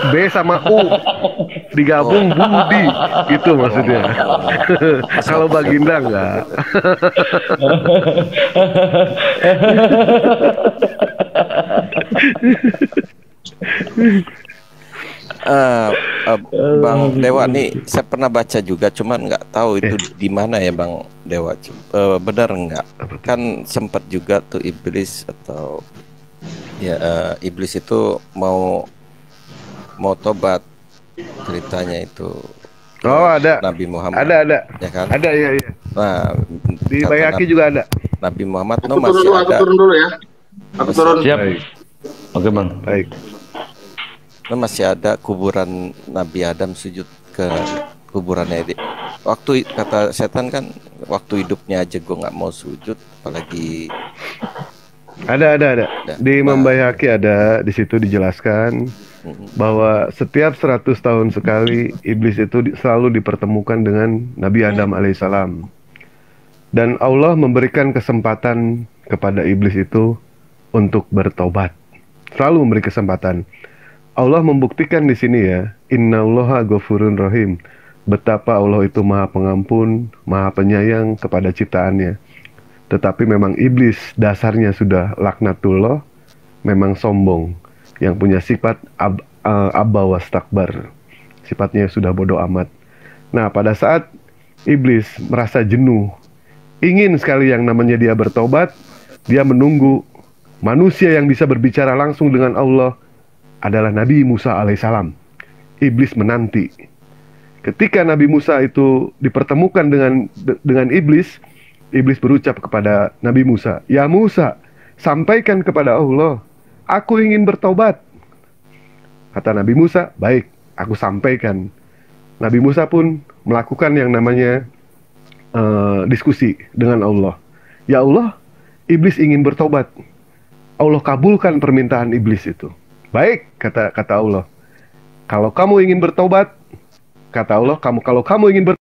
B sama U digabung Budi, itu maksudnya. Kalau Baginda enggak. Bang Dewa nih, saya pernah baca juga, cuman nggak tahu itu di mana ya Bang Dewa. Benar nggak? Kan sempat juga tuh iblis atau iblis itu mau tobat ceritanya itu. Ada. Nabi Muhammad. Ada. Ya kan? Ada ya. Nah, di Bayaki juga ada. Nabi Muhammad Aku turun dulu ya. Aku turun. Siap. Oke Bang. Baik. Masih ada kuburan Nabi Adam sujud ke kuburannya. Waktu kata setan kan, waktu hidupnya aja gue nggak mau sujud, apalagi. Ada. Di Imam Bayhaqi ada, di situ dijelaskan bahwa setiap 100 tahun sekali iblis itu selalu dipertemukan dengan Nabi Adam alaihissalam. Dan Allah memberikan kesempatan kepada iblis itu untuk bertobat. Selalu memberi kesempatan. Allah membuktikan di sini ya, Innallaha ghafurun rahim. Betapa Allah itu Maha Pengampun, Maha Penyayang kepada ciptaannya. Tetapi memang iblis dasarnya sudah laknatullah, memang sombong, yang punya sifat abba wastakbar. Sifatnya sudah bodoh amat. Nah, pada saat iblis merasa jenuh, ingin sekali yang namanya dia bertobat, dia menunggu manusia yang bisa berbicara langsung dengan Allah adalah Nabi Musa alaihissalam. Iblis menanti. Ketika Nabi Musa itu dipertemukan dengan iblis, iblis berucap kepada Nabi Musa, "Ya Musa, sampaikan kepada Allah, aku ingin bertobat." Kata Nabi Musa, "Baik, aku sampaikan." Nabi Musa pun melakukan yang namanya diskusi dengan Allah. "Ya Allah, iblis ingin bertobat." Allah kabulkan permintaan iblis itu. "Baik," kata Allah. "Kalau kamu ingin bertobat," kata Allah, kalau kamu ingin